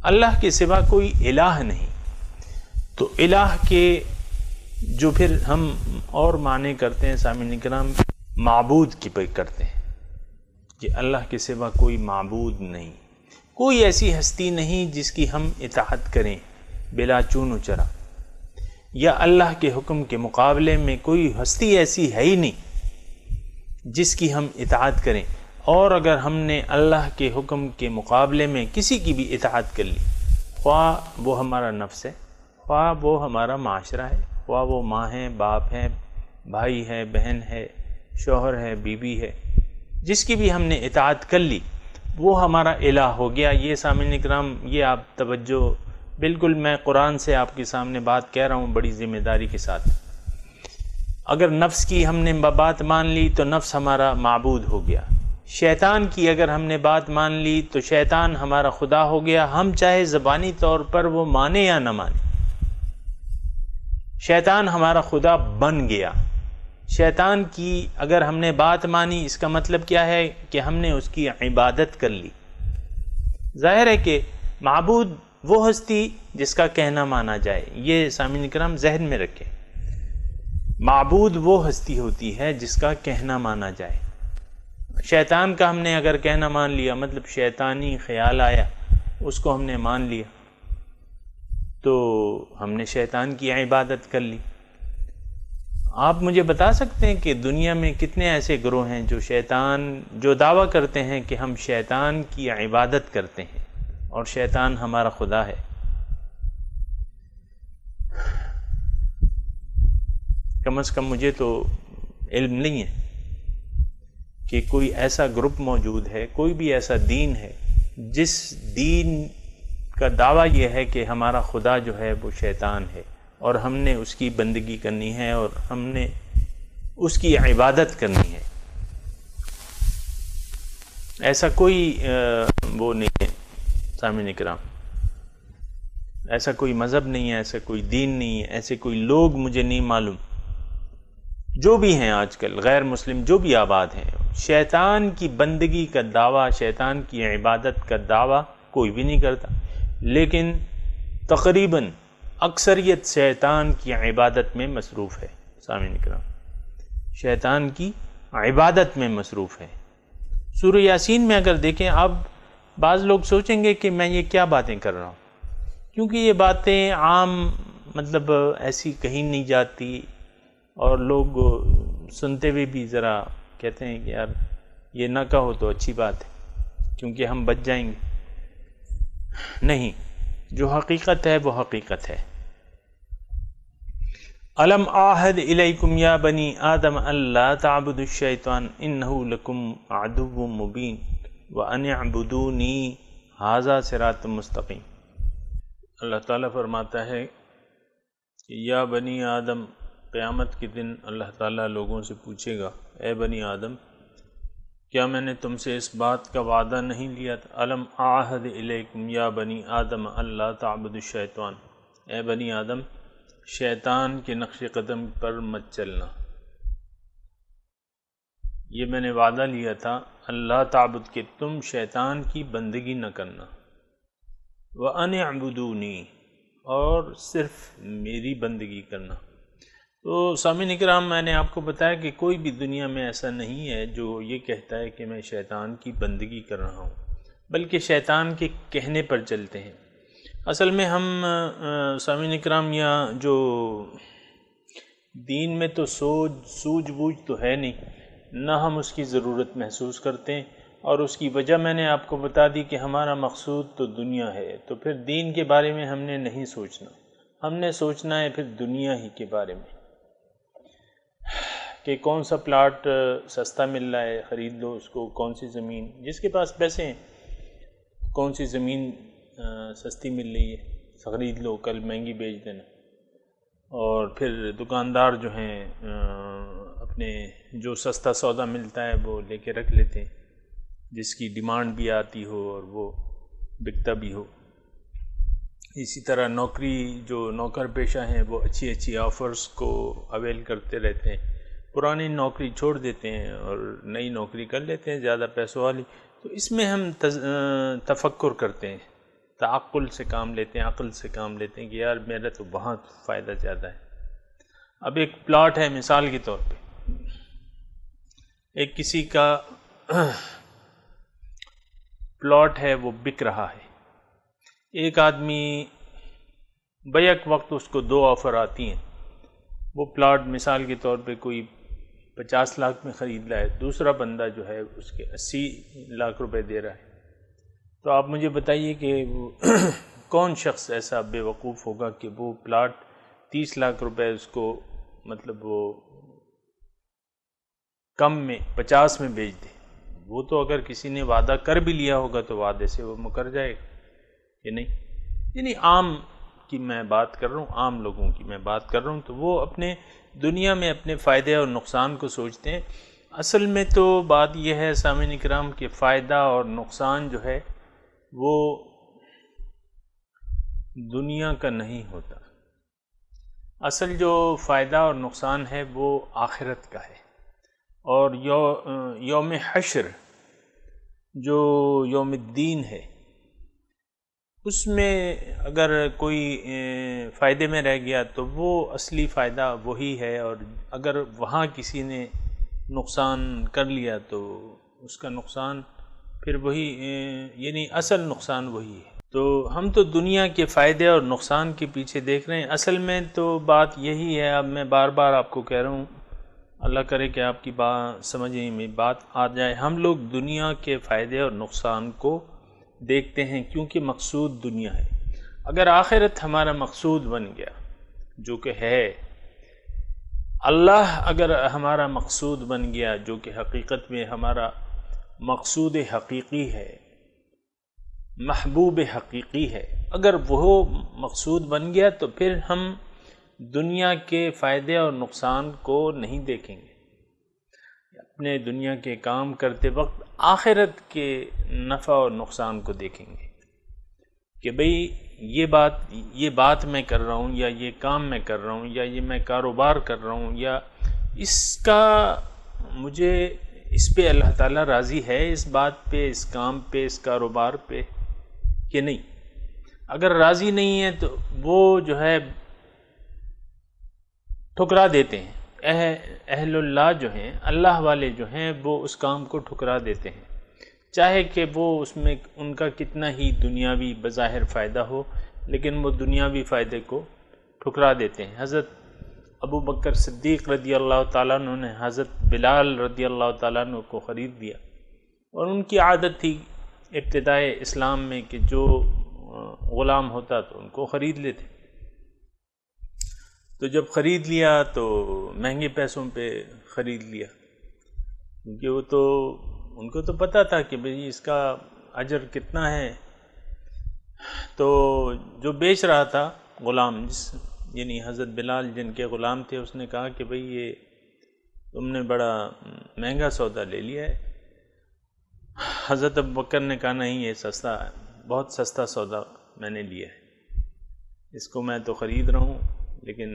Speaker 1: اللہ کے سوا کوئی الہ نہیں۔ تو الہ کے جو پھر ہم اور معنی کرتے ہیں سامعین کرام، معبود کی پہ کرتے ہیں کہ اللہ کے سوا کوئی معبود نہیں، کوئی ایسی ہستی نہیں جس کی ہم اطاعت کریں بلا چون و چرا، یا اللہ کے حکم کے مقابلے میں کوئی ہستی ایسی ہے ہی نہیں جس کی ہم اطاعت کریں۔ اور اگر ہم نے اللہ کے حکم کے مقابلے میں کسی کی بھی اطاعت کر لی، خواہ وہ ہمارا نفس ہے، خواہ وہ ہمارا معاشرہ ہے، خواہ وہ ماں ہے، باپ ہے، بھائی ہے، بہن ہے، شوہر ہے، بیوی ہے، جس کی بھی ہم نے اطاعت کر لی وہ ہمارا الہ ہو گیا۔ یہ سامعین اکرام، یہ آپ توجہ، بالکل میں قرآن سے آپ کے سامنے بات کہہ رہا ہوں بڑی ذمہ داری کے ساتھ۔ اگر نفس کی ہم نے بات مان لی تو نفس ہمارا معبود ہو گیا، شیطان کی اگر ہم نے بات مان لی تو شیطان ہمارا خدا ہو گیا، ہم چاہے زبانی طور پر وہ مانے یا نہ مانے، شیطان ہمارا خدا بن گیا۔ شیطان کی اگر ہم نے بات مانی، اس کا مطلب کیا ہے کہ ہم نے اس کی عبادت کر لی۔ ظاہر ہے کہ معبود وہ ہستی جس کا کہنا مانا جائے، یہ سامعین اکرام ذہن میں رکھیں، معبود وہ ہستی ہوتی ہے جس کا کہنا مانا جائے۔ شیطان کا ہم نے اگر کہنا مان لیا، مطلب شیطانی خیال آیا، اس کو ہم نے مان لیا تو ہم نے شیطان کی عبادت کر لی۔ آپ مجھے بتا سکتے ہیں کہ دنیا میں کتنے ایسے گروہ ہیں جو دعویٰ کرتے ہیں کہ ہم شیطان کی عبادت کرتے ہیں اور شیطان ہمارا خدا ہے؟ کم از کم مجھے تو علم نہیں ہے کہ کوئی ایسا گروپ موجود ہے، کوئی بھی ایسا دین ہے جس دین کا دعویٰ یہ ہے کہ ہمارا خدا جو ہے وہ شیطان ہے اور ہم نے اس کی بندگی کرنی ہے اور ہم نے اس کی عبادت کرنی ہے۔ ایسا کوئی وہ نہیں ہے سامعین اکرام، ایسا کوئی مذہب نہیں ہے، ایسا کوئی دین نہیں ہے، ایسے کوئی لوگ مجھے نہیں معلوم۔ جو بھی ہیں آج کل غیر مسلم جو بھی آباد ہیں، شیطان کی بندگی کا دعویٰ، شیطان کی عبادت کا دعویٰ کوئی بھی نہیں کرتا، لیکن تقریباً اکثریت شیطان کی عبادت میں مصروف ہے۔ سامعین اکرام، شیطان کی عبادت میں مصروف ہے۔ سورہ یاسین میں اگر دیکھیں، اب بعض لوگ سوچیں گے کہ میں یہ کیا باتیں کر رہا ہوں، کیونکہ یہ باتیں عام مطلب ایسی کہیں نہیں جاتی اور لوگ سنتے ہوئے بھی ذرا کہتے ہیں کہ یار یہ نہ کہو تو اچھی بات ہے کیونکہ ہم بچ جائیں گے۔ نہیں، جو حقیقت ہے وہ حقیقت ہے۔ الم اعہد الیکم یا بنی آدم الا تعبدوا الشیطان انہ لکم عدو مبین وان اعبدونی ھذا صراط مستقیم۔ اللہ تعالیٰ فرماتا ہے کہ یا بنی آدم، قیامت کے دن اللہ تعالیٰ لوگوں سے پوچھے گا، اے بنی آدم، کیا میں نے تم سے اس بات کا وعدہ نہیں لیا تھا؟ الم اعہد الیکم یا بنی آدم الا تعبدوا الشیطان، اے بنی آدم، شیطان کے نقش قدم پر مت چلنا۔ یہ میں نے وعدہ لیا تھا اللہ تعبد کہ تم شیطان کی بندگی نہ کرنا، وَأَنِ اعْبُدُونِی، اور صرف میری بندگی کرنا۔ تو سامعین اکرام، میں نے آپ کو بتایا کہ کوئی بھی دنیا میں ایسا نہیں ہے جو یہ کہتا ہے کہ میں شیطان کی بندگی کر رہا ہوں، بلکہ شیطان کے کہنے پر چلتے ہیں۔ اصل میں ہم سامعین اکرام، یا جو دین میں تو سوجھ بوجھ تو ہے نہیں، نہ ہم اس کی ضرورت محسوس کرتے ہیں، اور اس کی وجہ میں نے آپ کو بتا دی کہ ہمارا مقصود تو دنیا ہے، تو پھر دین کے بارے میں ہم نے نہیں سوچنا، ہم نے سوچنا ہے پھر دنیا ہی کے بارے میں کہ کون سا پلاٹ سستا مل رہا ہے، خرید لو اس کو، کون سی زمین، جس کے پاس پیسے ہیں کون سی زمین سستی مل رہی ہے خرید لو، کل مہنگی بیچ دینا۔ اور پھر دکاندار جو ہیں اپنے جو سستا سودا ملتا ہے وہ لے کے رکھ لیتے ہیں، جس کی ڈیمانڈ بھی آتی ہو اور وہ بکتا بھی ہو۔ اسی طرح نوکری، جو نوکر پیشہ ہیں وہ اچھی اچھی آفرز کو اویل کرتے رہتے ہیں، پرانی نوکری چھوڑ دیتے ہیں اور نئی نوکری کر لیتے ہیں زیادہ پیسوں والی۔ تو اس میں ہم تفکر کرتے ہیں، تعقل سے کام لیتے ہیں، عقل سے کام لیتے ہیں کہ یار میرا تو بہت فائدہ زیادہ ہے۔ اب ایک پلاٹ ہے مثال کے طور پہ، ایک کسی کا پلاٹ ہے وہ بک رہا ہے، ایک آدمی بیک وقت اس کو 2 آفر آتی ہیں، وہ پلاٹ مثال کے طور پہ کوئی 50 لاکھ میں خرید رہا ہے، دوسرا بندہ جو ہے اس کے 80 لاکھ روپے دے رہا ہے، تو آپ مجھے بتائیے کہ کون شخص ایسا بے وقوف ہوگا کہ وہ پلاٹ 30 لاکھ روپے اس کو مطلب وہ کم میں 50 میں بیچ دے؟ وہ تو اگر کسی نے وعدہ کر بھی لیا ہوگا تو وعدے سے وہ مکر جائے گا کہ نہیں؟ یعنی عام کی میں بات کر رہا ہوں، عام لوگوں کی میں بات کر رہا ہوں، تو وہ اپنے دنیا میں اپنے فائدے اور نقصان کو سوچتے ہیں۔ اصل میں تو بات یہ ہے سامعین اکرام کہ فائدہ اور نقصان جو ہے وہ دنیا کا نہیں ہوتا، اصل جو فائدہ اور نقصان ہے وہ آخرت کا ہے، اور یوم حشر جو یوم الدین ہے اس میں اگر کوئی فائدے میں رہ گیا تو وہ اصلی فائدہ وہی ہے، اور اگر وہاں کسی نے نقصان کر لیا تو اس کا نقصان پھر وہی یعنی اصل نقصان وہی ہے۔ تو ہم تو دنیا کے فائدے اور نقصان کے پیچھے دیکھ رہے ہیں، اصل میں تو بات یہی ہے۔ اب میں بار بار آپ کو کہہ رہا ہوں، اللہ کرے کہ آپ کی بات سمجھیں میں بات آ جائے، ہم لوگ دنیا کے فائدے اور نقصان کو دیکھتے ہیں کیونکہ مقصود دنیا ہے۔ اگر آخرت ہمارا مقصود بن گیا جو کہ ہے، اللہ اگر ہمارا مقصود بن گیا جو کہ حقیقت میں ہمارا مقصود حقیقی ہے، محبوب حقیقی ہے، اگر وہ مقصود بن گیا تو پھر ہم دنیا کے فائدے اور نقصان کو نہیں دیکھیں گے، اپنے دنیا کے کام کرتے وقت آخرت کے نفع اور نقصان کو دیکھیں گے کہ بھئی یہ بات میں کر رہا ہوں، یا یہ کام میں کر رہا ہوں، یا یہ میں کاروبار کر رہا ہوں، یا اس کا مجھے اس پہ اللہ تعالیٰ راضی ہے، اس بات پہ، اس کام پہ، اس کاروبار پہ کہ نہیں۔ اگر راضی نہیں ہے تو وہ جو ہے ٹھکرا دیتے ہیں۔ اہل اللہ جو ہیں، اللہ والے جو ہیں، وہ اس کام کو ٹھکرا دیتے ہیں، چاہے کہ وہ اس میں ان کا کتنا ہی دنیاوی بظاہر فائدہ ہو، لیکن وہ دنیاوی فائدے کو ٹھکرا دیتے ہیں۔ حضرت ابو بکر صدیق رضی اللہ تعالیٰ عنہ نے حضرت بلال رضی اللہ تعالیٰ عنہ کو خرید لیا، اور ان کی عادت تھی ابتدائے اسلام میں کہ جو غلام ہوتا تو ان کو خرید لیتے، تو جب خرید لیا تو مہنگے پیسوں پہ خرید لیا، کیونکہ وہ تو ان کو تو پتہ تھا کہ بھئی اس کا اجر کتنا ہے۔ تو جو بیچ رہا تھا غلام، یعنی حضرت بلال جن کے غلام تھے، اس نے کہا کہ بھئی یہ تم نے بڑا مہنگا سودا لے لیا ہے۔ حضرت ابوبکر نے کہا نہیں، یہ سستا ہے، بہت سستا سودا میں نے لیا ہے، اس کو میں تو خرید رہا ہوں لیکن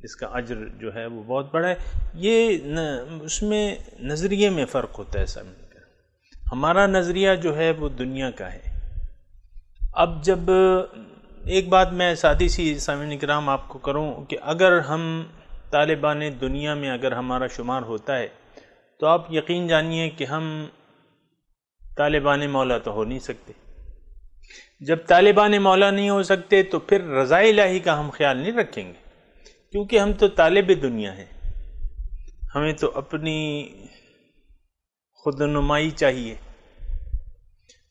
Speaker 1: اس کا اجر جو ہے وہ بہت بڑا ہے۔ یہ اس میں نظریے میں فرق ہوتا ہے سامنے کا، ہمارا نظریہ جو ہے وہ دنیا کا ہے۔ اب جب ایک بات میں سادی سی سامعین کرام آپ کو کروں کہ اگر ہم طالبان دنیا میں اگر ہمارا شمار ہوتا ہے تو آپ یقین جانیے کہ ہم طالبان مولا تو ہو نہیں سکتے۔ جب طالبان مولا نہیں ہو سکتے تو پھر رضا الہی کا ہم خیال نہیں رکھیں گے، کیونکہ ہم تو طالب دنیا ہیں، ہمیں تو اپنی خود نمائی چاہیے،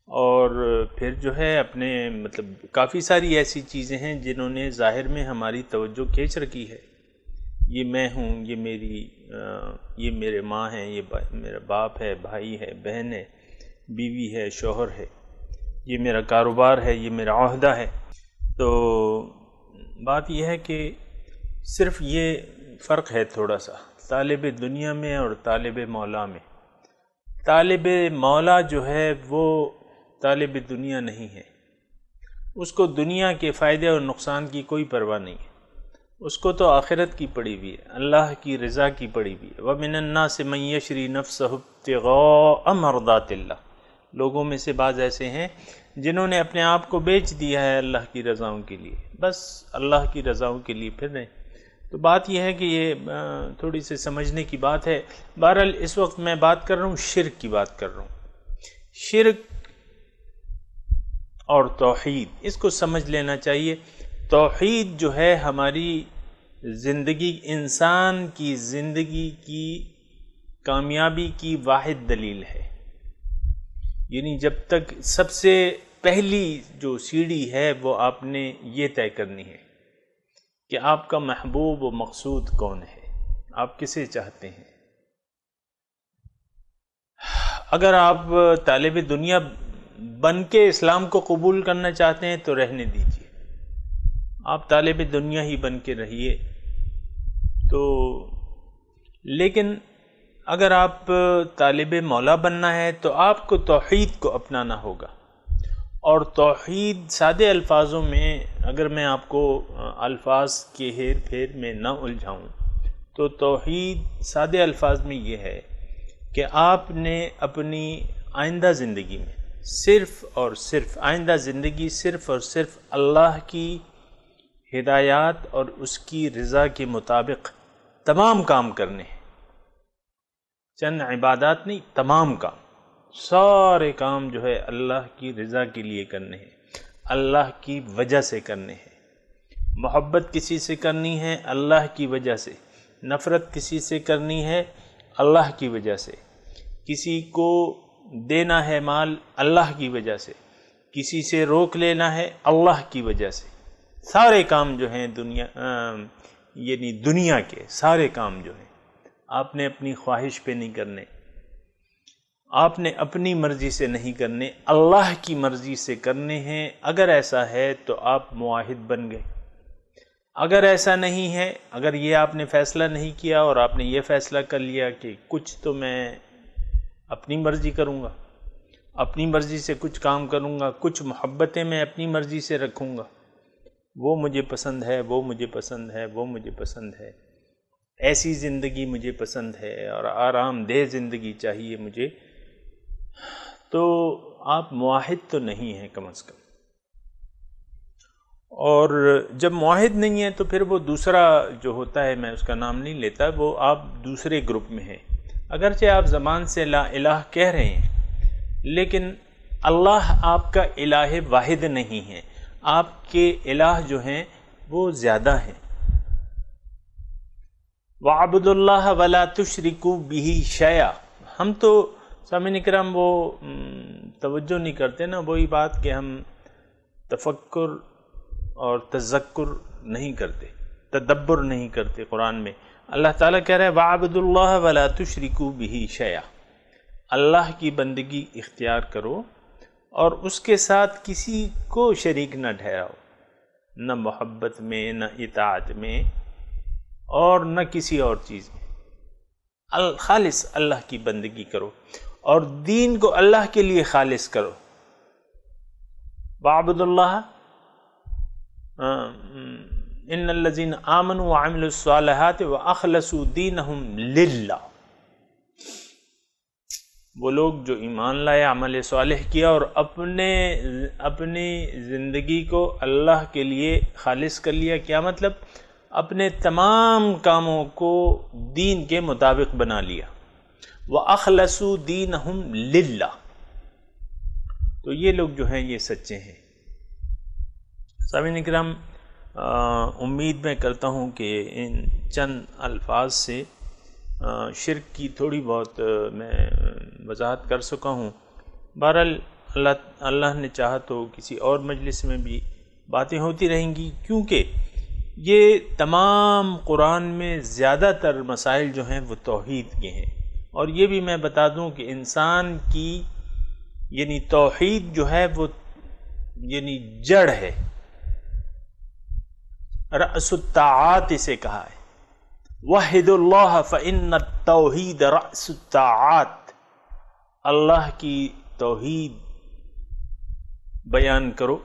Speaker 1: اور پھر جو ہے اپنے مطلب کافی ساری ایسی چیزیں ہیں جنہوں نے ظاہر میں ہماری توجہ کھینچ رکھی ہے۔ یہ میں ہوں، یہ میرے ماں ہیں، یہ میرا باپ ہے، بھائی ہے، بہن ہے، بیوی ہے، شوہر ہے، یہ میرا کاروبار ہے، یہ میرا عہدہ ہے۔ تو بات یہ ہے کہ صرف یہ فرق ہے تھوڑا سا طالب دنیا میں اور طالب مولا میں۔ طالب مولا جو ہے وہ طالب دنیا نہیں ہے، اس کو دنیا کے فائدے اور نقصان کی کوئی پرواہ نہیں ہے، اس کو تو آخرت کی پڑی ہوئی ہے، اللہ کی رضا کی پڑی ہوئی ہے۔ وَمِنَ النَّاسِ مَن يَشْرِي نَفْسَهُ ابْتِغَاءَ مَرْضَاتِ اللَّهِ، لوگوں میں سے بعض ایسے ہیں جنہوں نے اپنے آپ کو بیچ دیا ہے اللہ کی رضاؤں کے لیے، بس اللہ کی رضاؤں کے لیے پھر رہے۔ تو بات یہ ہے کہ یہ تھوڑی سی سمجھنے کی بات ہے۔ بہرحال اس وقت میں بات کر رہا ہوں شرک کی بات کر رہا ہوں، شرک اور توحید، اس کو سمجھ لینا چاہیے۔ توحید جو ہے ہماری زندگی، انسان کی زندگی کی کامیابی کی واحد دلیل ہے. یعنی جب تک سب سے پہلی جو سیڑھی ہے وہ آپ نے یہ طے کرنی ہے کہ آپ کا محبوب و مقصود کون ہے، آپ کسے چاہتے ہیں. اگر آپ طالب دنیا بن کے اسلام کو قبول کرنا چاہتے ہیں تو رہنے دیجیے، آپ طالب دنیا ہی بن کے رہیے. تو لیکن اگر آپ طالب مولا بننا ہے تو آپ کو توحید کو اپنانا ہوگا. اور توحید سادے الفاظوں میں، اگر میں آپ کو الفاظ کے ہیر پھیر میں نہ الجھاؤں تو توحید سادے الفاظ میں یہ ہے کہ آپ نے اپنی آئندہ زندگی میں صرف اور صرف آئندہ زندگی صرف اور صرف اللہ کی ہدایات اور اس کی رضا کے مطابق تمام کام کرنے ہیں. چند عبادات نہیں، تمام کام، سارے کام جو ہے اللہ کی رضا کے لیے کرنے ہیں، اللہ کی وجہ سے کرنے ہیں. محبت کسی سے کرنی ہے اللہ کی وجہ سے، نفرت کسی سے کرنی ہے اللہ کی وجہ سے، کسی کو دینا ہے مال اللہ کی وجہ سے، کسی سے روک لینا ہے اللہ کی وجہ سے. سارے کام جو ہیں یعنی دنیا کے سارے کام جو ہیں آپ نے اپنی خواہش پہ نہیں کرنے، آپ نے اپنی مرضی سے نہیں کرنے، اللہ کی مرضی سے کرنے ہیں. اگر ایسا ہے تو آپ موحد بن گئے. اگر ایسا نہیں ہے، اگر یہ آپ نے فیصلہ نہیں کیا اور آپ نے یہ فیصلہ کر لیا کہ کچھ تو میں اپنی مرضی کروں گا، اپنی مرضی سے کچھ کام کروں گا، کچھ محبتیں میں اپنی مرضی سے رکھوں گا، وہ مجھے پسند ہے، وہ مجھے پسند ہے، وہ مجھے پسند ہے، ایسی زندگی مجھے پسند ہے اور آرام دہ زندگی چاہیے مجھے، تو آپ موحد تو نہیں ہیں کم از کم. اور جب موحد نہیں ہے تو پھر وہ دوسرا جو ہوتا ہے، میں اس کا نام نہیں لیتا، وہ آپ دوسرے گروپ میں ہیں. اگرچہ آپ زبان سے لا الہ کہہ رہے ہیں لیکن اللہ آپ کا الہ واحد نہیں ہے، آپ کے الہ جو ہیں وہ زیادہ ہیں. وَعَبُدُ اللَّهَ وَلَا تُشْرِكُوا بِهِ شَيْئًا. ہم تو سامعین کرام وہ توجہ نہیں کرتے نا، وہی بات کہ ہم تفکر اور تذکر نہیں کرتے، تدبر نہیں کرتے. قرآن میں اللہ تعالیٰ کہہ رہا ہے وَعَبُدُ اللَّهَ وَلَا تُشْرِكُوا بِهِ شَيْئًا، اللہ کی بندگی اختیار کرو اور اس کے ساتھ کسی کو شریک نہ ٹھہراؤ، نہ محبت میں، نہ اطاعت میں، اور نہ کسی اور چیز میں. خالص اللہ کی بندگی کرو اور دین کو اللہ کے لیے خالص کرو. وَعَبُدُ اللَّهَ ان الذین آمنوا وعملوا الصالحات واخلصوا دینہم للہ. وہ لوگ جو ایمان لائے، عمل صالح کیا اور اپنی زندگی کو اللہ کے لیے خالص کر لیا. کیا مطلب؟ اپنے تمام کاموں کو دین کے مطابق بنا لیا. وَأَخْلَصُوا دِينَهُمْ لِلَّهِ. تو یہ لوگ جو ہیں یہ سچے ہیں. سامعین کرام، امید میں کرتا ہوں کہ ان چند الفاظ سے شرک کی تھوڑی بہت میں وضاحت کر سکا ہوں. بہرحال اللہ نے چاہا تو کسی اور مجلس میں بھی باتیں ہوتی رہیں گی، کیونکہ یہ تمام قرآن میں زیادہ تر مسائل جو ہیں وہ توحید کے ہیں. اور یہ بھی میں بتا دوں کہ انسان کی یعنی توحید جو ہے وہ یعنی جڑ ہے، رأس الطاعات اسے کہا ہے. وحد اللہ فإن التوحید رأس الطاعات. اللہ کی توحید بیان کرو،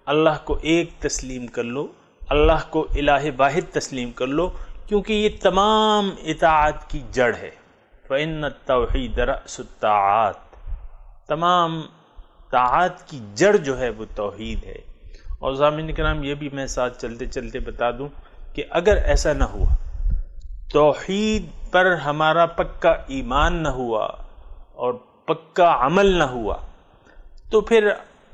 Speaker 1: اللہ کو ایک تسلیم کر لو، اللہ کو الہ واحد تسلیم کر لو، کیونکہ یہ تمام اطاعت کی جڑ ہے. فإن التوحید رأس الطاعات. تمام طاعات کی جڑ جو ہے وہ توحید ہے. اور سامعین کرام، یہ بھی میں ساتھ چلتے چلتے بتا دوں کہ اگر ایسا نہ ہوا، توحید پر ہمارا پکا ایمان نہ ہوا اور پکا عمل نہ ہوا، تو پھر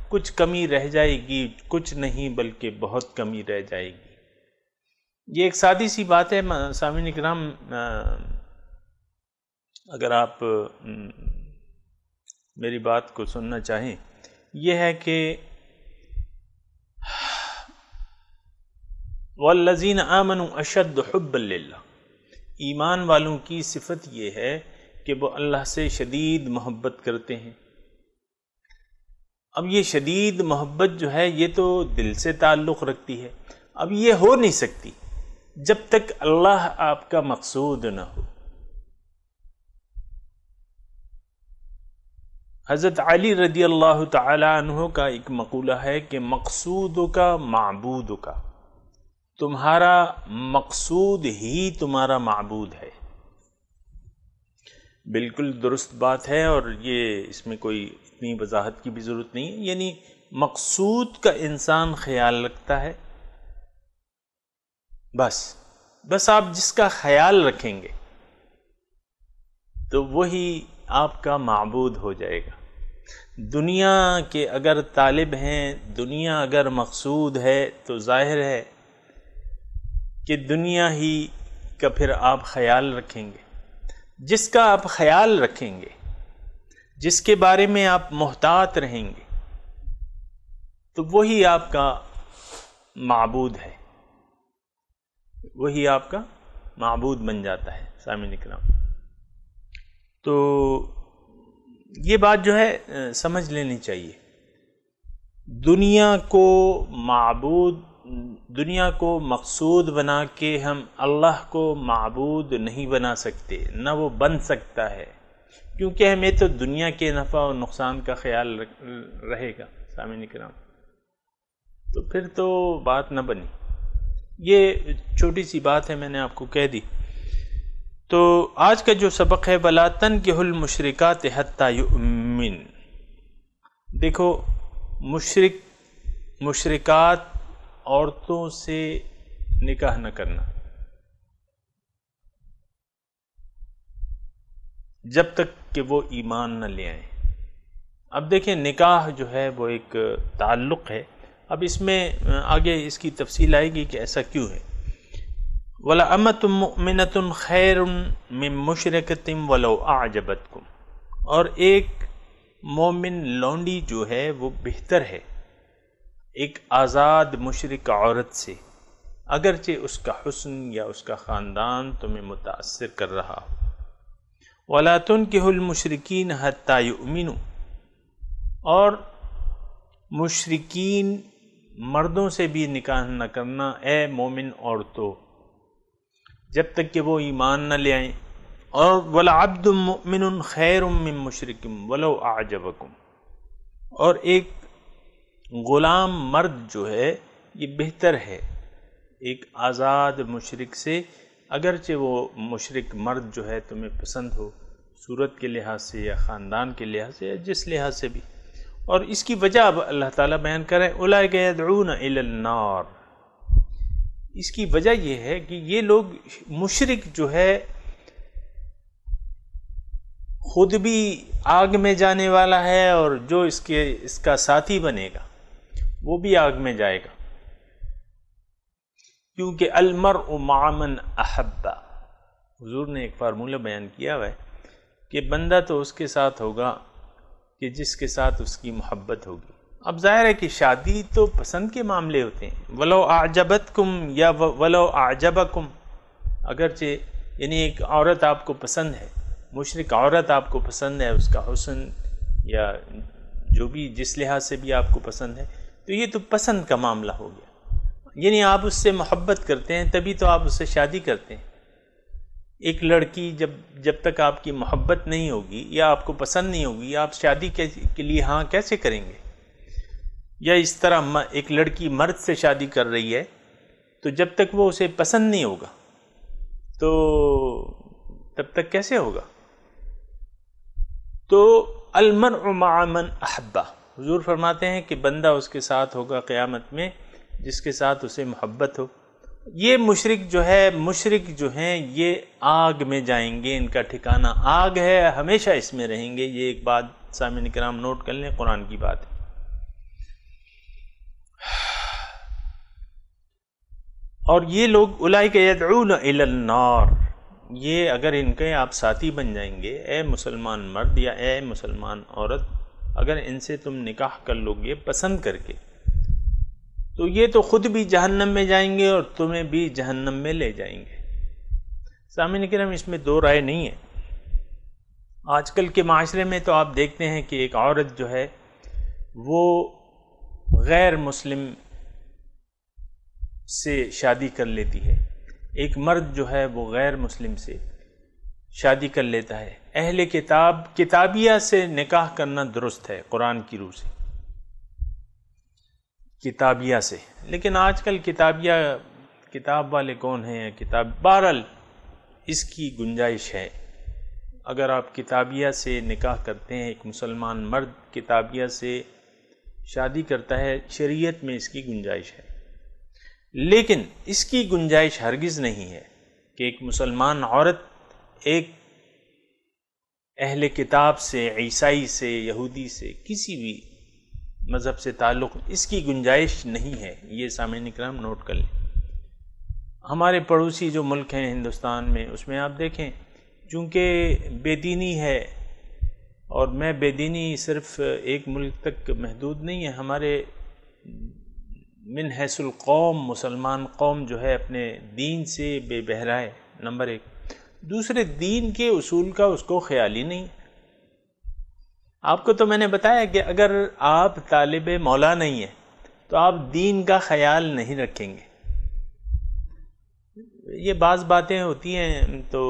Speaker 1: کچھ کمی رہ جائے گی، کچھ نہیں بلکہ بہت کمی رہ جائے گی. یہ ایک سادی سی بات ہے سامعین کرام. اگر آپ میری بات کو سننا چاہیں، یہ ہے کہ والذین آمنوا اشد حبا للہ، ایمان والوں کی صفت یہ ہے کہ وہ اللہ سے شدید محبت کرتے ہیں۔ اب یہ شدید محبت جو ہے یہ تو دل سے تعلق رکھتی ہے، اب یہ ہو نہیں سکتی جب تک اللہ آپ کا مقصود نہ ہو۔ حضرت علی رضی اللہ تعالی عنہ کا ایک مقولہ ہے کہ مقصود کا معبود کا، تمہارا مقصود ہی تمہارا معبود ہے۔ بالکل درست بات ہے، اور یہ اس میں کوئی اتنی وضاحت کی بھی ضرورت نہیں ہے۔ یعنی مقصود کا انسان خیال رکھتا ہے، بس آپ جس کا خیال رکھیں گے تو وہی آپ کا معبود ہو جائے گا۔ دنیا کے اگر طالب ہیں، دنیا اگر مقصود ہے، تو ظاہر ہے کہ دنیا ہی کا پھر آپ خیال رکھیں گے۔ جس کا آپ خیال رکھیں گے، جس کے بارے میں آپ محتاط رہیں گے، تو وہی آپ کا معبود ہے، وہی آپ کا معبود بن جاتا ہے۔ سامعین کرام، تو یہ بات جو ہے سمجھ لینی چاہیے۔ دنیا کو معبود، دنیا کو مقصود بنا کے ہم اللہ کو معبود نہیں بنا سکتے، نہ وہ بن سکتا ہے، کیونکہ ہمیں تو دنیا کے نفع و نقصان کا خیال رہے گا۔ سامعین کرام، تو پھر تو بات نہ بنی۔ یہ چھوٹی سی بات ہے، میں نے آپ کو کہہ دی۔ تو آج کا جو سبق ہے وَلَا تَنْكِحُوا الْمُشْرِكَاتِ حَتَّى يُؤْمِنْ، دیکھو مشرکات عورتوں سے نکاح نہ کرنا جب تک کہ وہ ایمان نہ لے آئیں۔ اب دیکھیں، نکاح جو ہے وہ ایک تعلق ہے، اب اس میں آگے اس کی تفصیل آئے گی کہ ایسا کیوں ہے۔ وَلَأَمَةٌ مُؤْمِنَةٌ خَيْرٌ مِّن مُشْرِكَةٍ وَلَوْ أَعْجَبَتْكُمْ، اور ایک مومن لونڈی جو ہے وہ بہتر ہے ایک آزاد مشرک عورت سے، اگرچہ اس کا حسن یا اس کا خاندان تمہیں متاثر کر رہا ہو۔ وَلَا تُنْكِحُوا الْمُشْرِكِينَ حَتَّى يُؤْمِنُوا، اور مشرکین مردوں سے بھی نکاح نہ کرنا اے مومن عورتوں، جب تک کہ وہ ایمان نہ لے آئیں۔ اور وَلَعَبْدٌ مُؤْمِنٌ خَيْرٌ مِّن مُشْرِكٍ وَلَوْ أَعْجَبَكُمْ، اور ایک غلام مرد جو ہے یہ بہتر ہے ایک آزاد مشرک سے، اگرچہ وہ مشرک مرد جو ہے تمہیں پسند ہو، صورت کے لحاظ سے یا خاندان کے لحاظ سے یا جس لحاظ سے بھی۔ اور اس کی وجہ اب اللہ تعالیٰ بیان کریں، اولئک یدعون الی النار، اس کی وجہ یہ ہے کہ یہ لوگ، مشرک جو ہے خود بھی آگ میں جانے والا ہے، اور جو اس کا ساتھی بنے گا وہ بھی آگ میں جائے گا، کیونکہ المرء مع من احب، حضور نے ایک فارمولہ بیان کیا ہوا ہے کہ بندہ تو اس کے ساتھ ہوگا کہ جس کے ساتھ اس کی محبت ہوگی۔ اب ظاہر ہے کہ شادی تو پسند کے معاملے ہوتے ہیں، ولو اعجبتکم یا ولو اعجبکم، اگرچہ یعنی ایک عورت آپ کو پسند ہے، مشرک عورت آپ کو پسند ہے، اس کا حسن یا جو بھی جس لحاظ سے بھی آپ کو پسند ہے، تو یہ تو پسند کا معاملہ ہو گیا، یعنی آپ اس سے محبت کرتے ہیں تبھی تو آپ اس سے شادی کرتے ہیں۔ ایک لڑکی جب تک آپ کی محبت نہیں ہوگی یا آپ کو پسند نہیں ہوگی، آپ شادی کے لیے ہاں کیسے کریں گے؟ یا اس طرح ایک لڑکی مرد سے شادی کر رہی ہے تو جب تک وہ اسے پسند نہیں ہوگا تو تب تک کیسے ہوگا؟ تو المرء مع من احبہ، حضور فرماتے ہیں کہ بندہ اس کے ساتھ ہوگا قیامت میں جس کے ساتھ اسے محبت ہو۔ یہ مشرک جو ہیں یہ آگ میں جائیں گے، ان کا ٹھکانہ آگ ہے، ہمیشہ اس میں رہیں گے۔ یہ ایک بات سامعین کرام نوٹ کر لیں، قرآن کی بات ہے۔ اور یہ لوگ اولئک یدعون الی النار، یہ اگر ان کے آپ ساتھی بن جائیں گے، اے مسلمان مرد یا اے مسلمان عورت، اگر ان سے تم نکاح کر لو گے پسند کر کے، تو یہ تو خود بھی جہنم میں جائیں گے اور تمہیں بھی جہنم میں لے جائیں گے۔ سامعین کرام، اس میں دو رائے نہیں ہے۔ آج کل کے معاشرے میں تو آپ دیکھتے ہیں کہ ایک عورت جو ہے وہ غیر مسلم سے شادی کر لیتی ہے، ایک مرد جو ہے وہ غیر مسلم سے شادی کر لیتا ہے۔ اہل کتابیہ سے نکاح کرنا درست ہے قرآن کی روح سے، کتابیہ سے، لیکن آج کل کتاب والے کون ہیں؟ بہرحال اس کی گنجائش ہے۔ اگر آپ کتابیہ سے نکاح کرتے ہیں، ایک مسلمان مرد کتابیہ سے شادی کرتا ہے، شریعت میں اس کی گنجائش ہے، لیکن اس کی گنجائش ہرگز نہیں ہے کہ ایک مسلمان عورت ایک اہل کتاب سے، عیسائی سے، یہودی سے، کسی بھی مذہب سے تعلق، اس کی گنجائش نہیں ہے۔ یہ سامعین کرام نوٹ کر لیں۔ ہمارے پڑوسی جو ملک ہیں ہندوستان میں، اس میں آپ دیکھیں چونکہ بے دینی ہے، اور میں بے دینی صرف ایک ملک تک محدود نہیں ہے، ہمارے من حیث القوم مسلمان قوم جو ہے اپنے دین سے بے بہرا ہے، نمبر ایک۔ دوسرے، دین کے اصول کا اس کو خیال ہی نہیں۔ آپ کو تو میں نے بتایا کہ اگر آپ طالب مولا نہیں ہیں تو آپ دین کا خیال نہیں رکھیں گے۔ یہ بعض باتیں ہوتی ہیں تو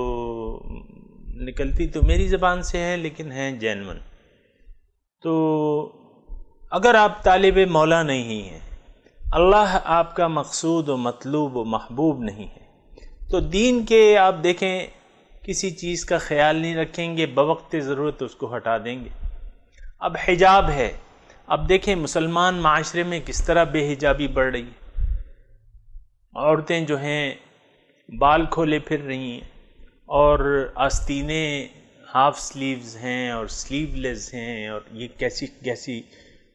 Speaker 1: نکلتی تو میری زبان سے ہے، لیکن ہیں جینون۔ تو اگر آپ طالب مولا نہیں ہیں، اللہ آپ کا مقصود و مطلوب و محبوب نہیں ہے، تو دین کے آپ دیکھیں کسی چیز کا خیال نہیں رکھیں گے، بوقت ضرورت اس کو ہٹا دیں گے۔ اب حجاب ہے، اب دیکھیں مسلمان معاشرے میں کس طرح بے حجابی بڑھ رہی ہے۔ عورتیں جو ہیں بال کھولے پھر رہی ہیں، اور آستینیں ہاف سلیوز ہیں اور سلیو لیس ہیں، اور یہ کیسی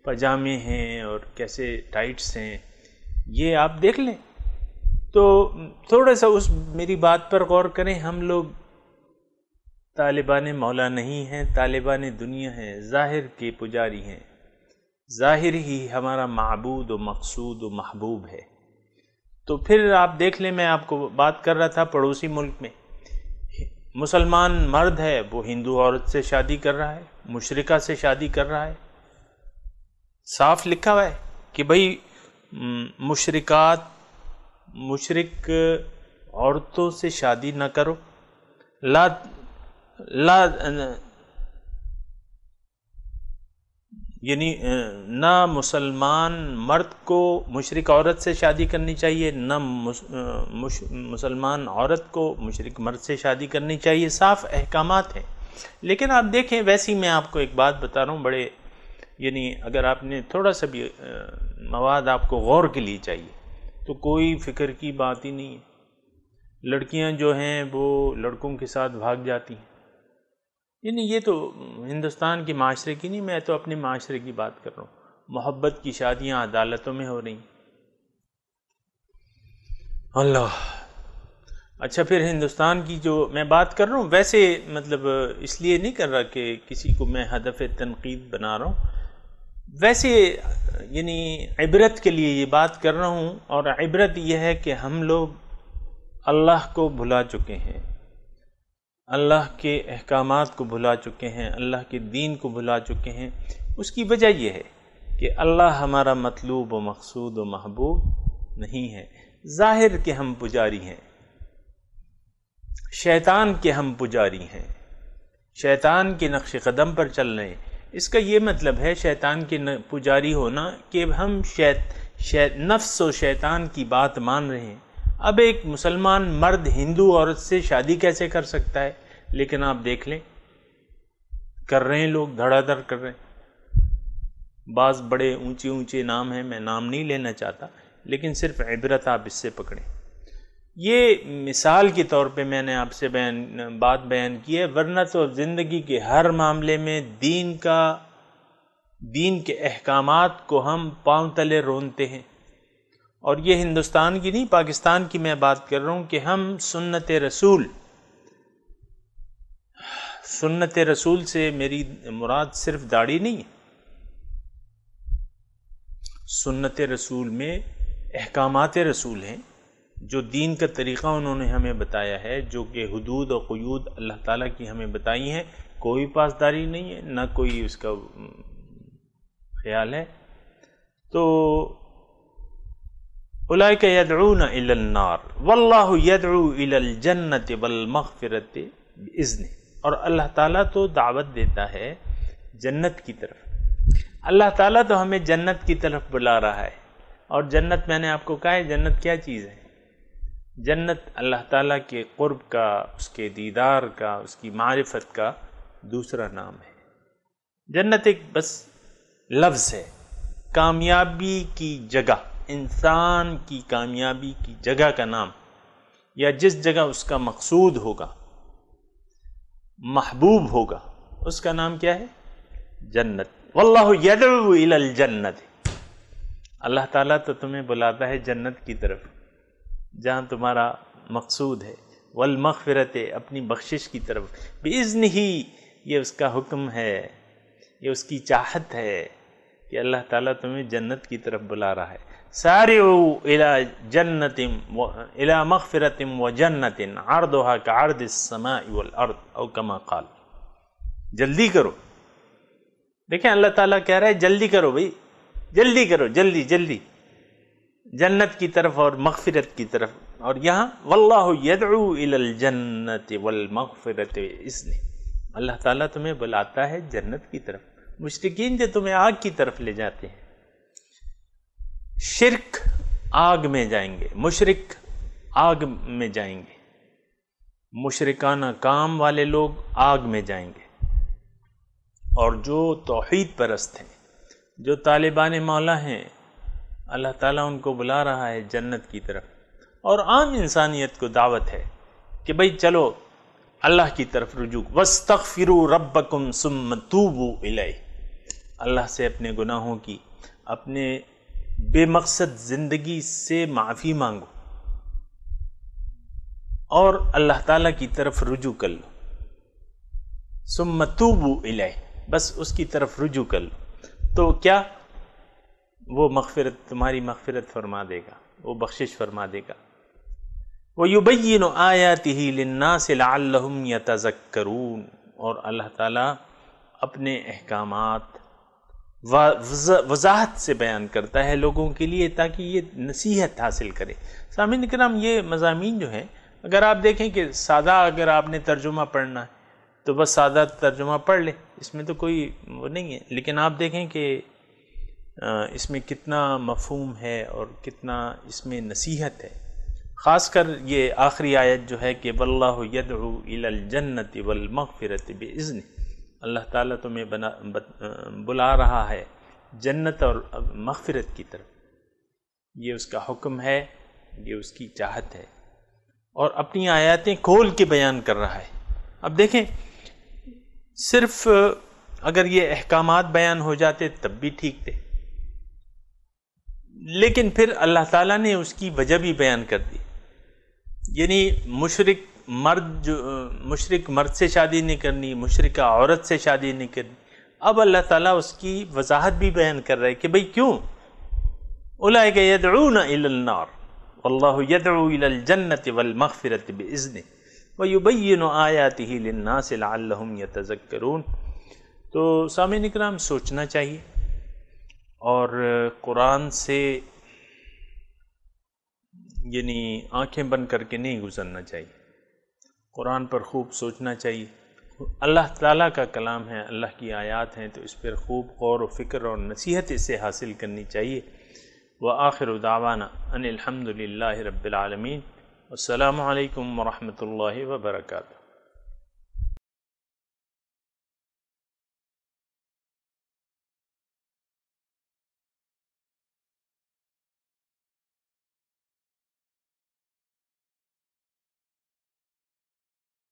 Speaker 1: پاجامے ہیں اور کیسے ٹائٹس ہیں، یہ آپ دیکھ لیں۔ تو تھوڑا سا اس میری بات پر غور کریں۔ ہم لوگ طالبان مولا نہیں ہیں، طالبان دنیا ہیں، ظاہر کے پجاری ہیں، ظاہر ہی ہمارا معبود و مقصود و محبوب ہے۔ تو پھر آپ دیکھ لیں، میں آپ کو بات کر رہا تھا پڑوسی ملک میں مسلمان مرد ہے، وہ ہندو عورت سے شادی کر رہا ہے، مشرکہ سے شادی کر رہا ہے، صاف لکھا ہوا ہے کہ بھئی مشرک عورتوں سے شادی نہ کرو، یعنی نہ مسلمان مرد کو مشرک عورت سے شادی کرنی چاہیے، نہ مسلمان عورت کو مشرک مرد سے شادی کرنی چاہیے، صاف احکامات ہیں۔ لیکن آپ دیکھیں، ویسے ہی میں آپ کو ایک بات بتا رہا ہوں، بڑے یعنی اگر آپ نے تھوڑا سا بھی مواد آپ کو غور کے لیے چاہیے تو کوئی فکر کی بات ہی نہیں ہے۔ لڑکیاں جو ہیں وہ لڑکوں کے ساتھ بھاگ جاتی ہیں، یعنی یہ تو ہندوستان کے معاشرے کی نہیں، میں تو اپنے معاشرے کی بات کر رہا ہوں۔ محبت کی شادیاں عدالتوں میں ہو رہی ہیں۔ اللہ، اچھا پھر ہندوستان کی جو میں بات کر رہا ہوں، ویسے مطلب اس لیے نہیں کر رہا کہ کسی کو میں ہدف تنقید بنا رہا ہوں، ویسے یعنی عبرت کے لیے یہ بات کر رہا ہوں، اور عبرت یہ ہے کہ ہم لوگ اللہ کو بھلا چکے ہیں، اللہ کے احکامات کو بھلا چکے ہیں، اللہ کے دین کو بھلا چکے ہیں۔ اس کی وجہ یہ ہے کہ اللہ ہمارا مطلوب و مقصود و محبوب نہیں ہے، ظاہر کے ہم پجاری ہیں، شیطان کے ہم پجاری ہیں، شیطان کے نقش قدم پر چل رہے ہیں۔ اس کا یہ مطلب ہے شیطان کے پجاری ہونا کہ ہم نفس و شیطان کی بات مان رہے ہیں۔ اب ایک مسلمان مرد ہندو عورت سے شادی کیسے کر سکتا ہے؟ لیکن آپ دیکھ لیں کر رہے ہیں، لوگ دھڑا دھڑ کر رہے ہیں۔ بعض بڑے اونچے نام ہیں، میں نام نہیں لینا چاہتا، لیکن صرف عبرت آپ اس سے پکڑیں۔ یہ مثال کے طور پہ میں نے آپ سے بات بیان کی ہے، ورنہ تو زندگی کے ہر معاملے میں دین کے احکامات کو ہم پاؤں تلے رونتے ہیں۔ اور یہ ہندوستان کی نہیں، پاکستان کی میں بات کر رہا ہوں کہ ہم سنت رسول سنت رسول سے میری مراد صرف داڑھی نہیں ہے، سنت رسول میں احکامات رسول ہیں، جو دین کا طریقہ انہوں نے ہمیں بتایا ہے، جو کہ حدود و قیود اللہ تعالیٰ کی ہمیں بتائی ہیں، کوئی پاسداری نہیں ہے، نہ کوئی اس کا خیال ہے۔ تو اولئک یدعون الی النار واللہ یدعو الی الجنۃ والمغفرۃ باذنہ، اور اللہ تعالیٰ تو دعوت دیتا ہے جنت کی طرف، اللہ تعالیٰ تو ہمیں جنت کی طرف بلا رہا ہے۔ اور جنت میں نے آپ کو کہا ہے جنت کیا چیز ہے؟ جنت اللہ تعالیٰ کے قرب کا، اس کے دیدار کا، اس کی معرفت کا دوسرا نام ہے۔ جنت ایک بس لفظ ہے، کامیابی کی جگہ، انسان کی کامیابی کی جگہ کا نام، یا جس جگہ اس کا مقصود ہوگا، محبوب ہوگا، اس کا نام کیا ہے؟ جنت۔ واللہ یدعو الی الجنت، اللہ تعالیٰ تو تمہیں بلاتا ہے جنت کی طرف جہاں تمہارا مقصود ہے، والمغفرت، اپنی بخشش کی طرف، باذنہ، یہ اس کا حکم ہے، یہ اس کی چاہت ہے کہ اللہ تعالیٰ تمہیں جنت کی طرف بلا رہا ہے۔ سارعوا الی جنت الی مغفرت وجنت عرضها كعرض السماء والارض او کما قال، جلدی کرو۔ دیکھیں اللہ تعالیٰ کہہ رہا ہے جلدی کرو بھائی، جلدی کرو، جلدی جلدی جنت کی طرف اور مغفرت کی طرف۔ اور یہاں واللہ یدعو الی الجنت والمغفرت باذنہ، اللہ تعالیٰ تمہیں بلاتا ہے جنت کی طرف۔ مشرکین جو تمہیں آگ کی طرف لے جاتے ہیں، شرک آگ میں جائیں گے، مشرک آگ میں جائیں گے، مشرکانہ کام والے لوگ آگ میں جائیں گے، اور جو توحید پرست ہیں، جو طالبان مولا ہیں، اللہ تعالیٰ ان کو بلا رہا ہے جنت کی طرف۔ اور عام انسانیت کو دعوت ہے کہ بھئی چلو اللہ کی طرف رجوع، وَاسْتَغْفِرُوا رَبَّكُمْ ثُمَّ تُوبُوا إِلَيْهِ، اللہ سے اپنے گناہوں کی، اپنے بے مقصد زندگی سے معافی مانگو اور اللہ تعالیٰ کی طرف رجوع کر لو، ثُمَّ تُوبُوا إِلَيْهِ، بس اس کی طرف رجوع کر لو، تو کیا وہ مغفرت، تمہاری مغفرت فرما دے گا، وہ بخشش فرما دے گا۔ وَيُبَيِّنُ آيَاتِهِ لِلنَّاسِ لَعَلَّهُمْ يَتَذَكَّرُونَ، اور اللہ تعالیٰ اپنے احکامات وضاحت سے بیان کرتا ہے لوگوں کے لیے تاکہ یہ نصیحت حاصل کرے۔ سامعین کرام، یہ مضامین جو ہیں، اگر آپ دیکھیں کہ سادہ اگر آپ نے ترجمہ پڑھنا ہے تو بس سادہ ترجمہ پڑھ لیں، اس میں تو کوئی وہ نہیں ہے، لیکن آپ دیکھیں کہ اس میں کتنا مفہوم ہے اور کتنا اس میں نصیحت ہے۔ خاص کر یہ آخری آیت جو ہے کہ واللہ یدعو الی الجنت والمغفرت باذنہ، اللہ تعالیٰ تمہیں بلا رہا ہے جنت اور مغفرت کی طرف، یہ اس کا حکم ہے، یہ اس کی چاہت ہے، اور اپنی آیاتیں کھول کے بیان کر رہا ہے۔ اب دیکھیں، صرف اگر یہ احکامات بیان ہو جاتے تب بھی ٹھیک تھے، لیکن پھر اللہ تعالیٰ نے اس کی وجہ بھی بیان کر دی، یعنی مشرک مرد سے شادی نہیں کرنی، مشرکہ عورت سے شادی نہیں کرنی۔ اب اللہ تعالیٰ اس کی وضاحت بھی بیان کر رہا ہے کہ بھئی کیوں، اولئک یدعون الی النار واللہ یدعو الی الجنت والمغفرت باذنہ ویبین آیاتہ للناس لعلہم یتذکرون۔ تو سامعین اکرام، سوچنا چاہیے اور قرآن سے یعنی آنکھیں بند کر کے نہیں گزرنا چاہیے، قرآن پر خوب سوچنا چاہیے۔ اللہ تعالیٰ کا کلام ہے، اللہ کی آیات ہیں، تو اس پر خوب غور و فکر اور نصیحت اس سے حاصل کرنی چاہیے۔ وآخر دعوانا ان الحمد للہ رب العالمین، السلام علیکم ورحمۃ اللہ وبرکاتہ۔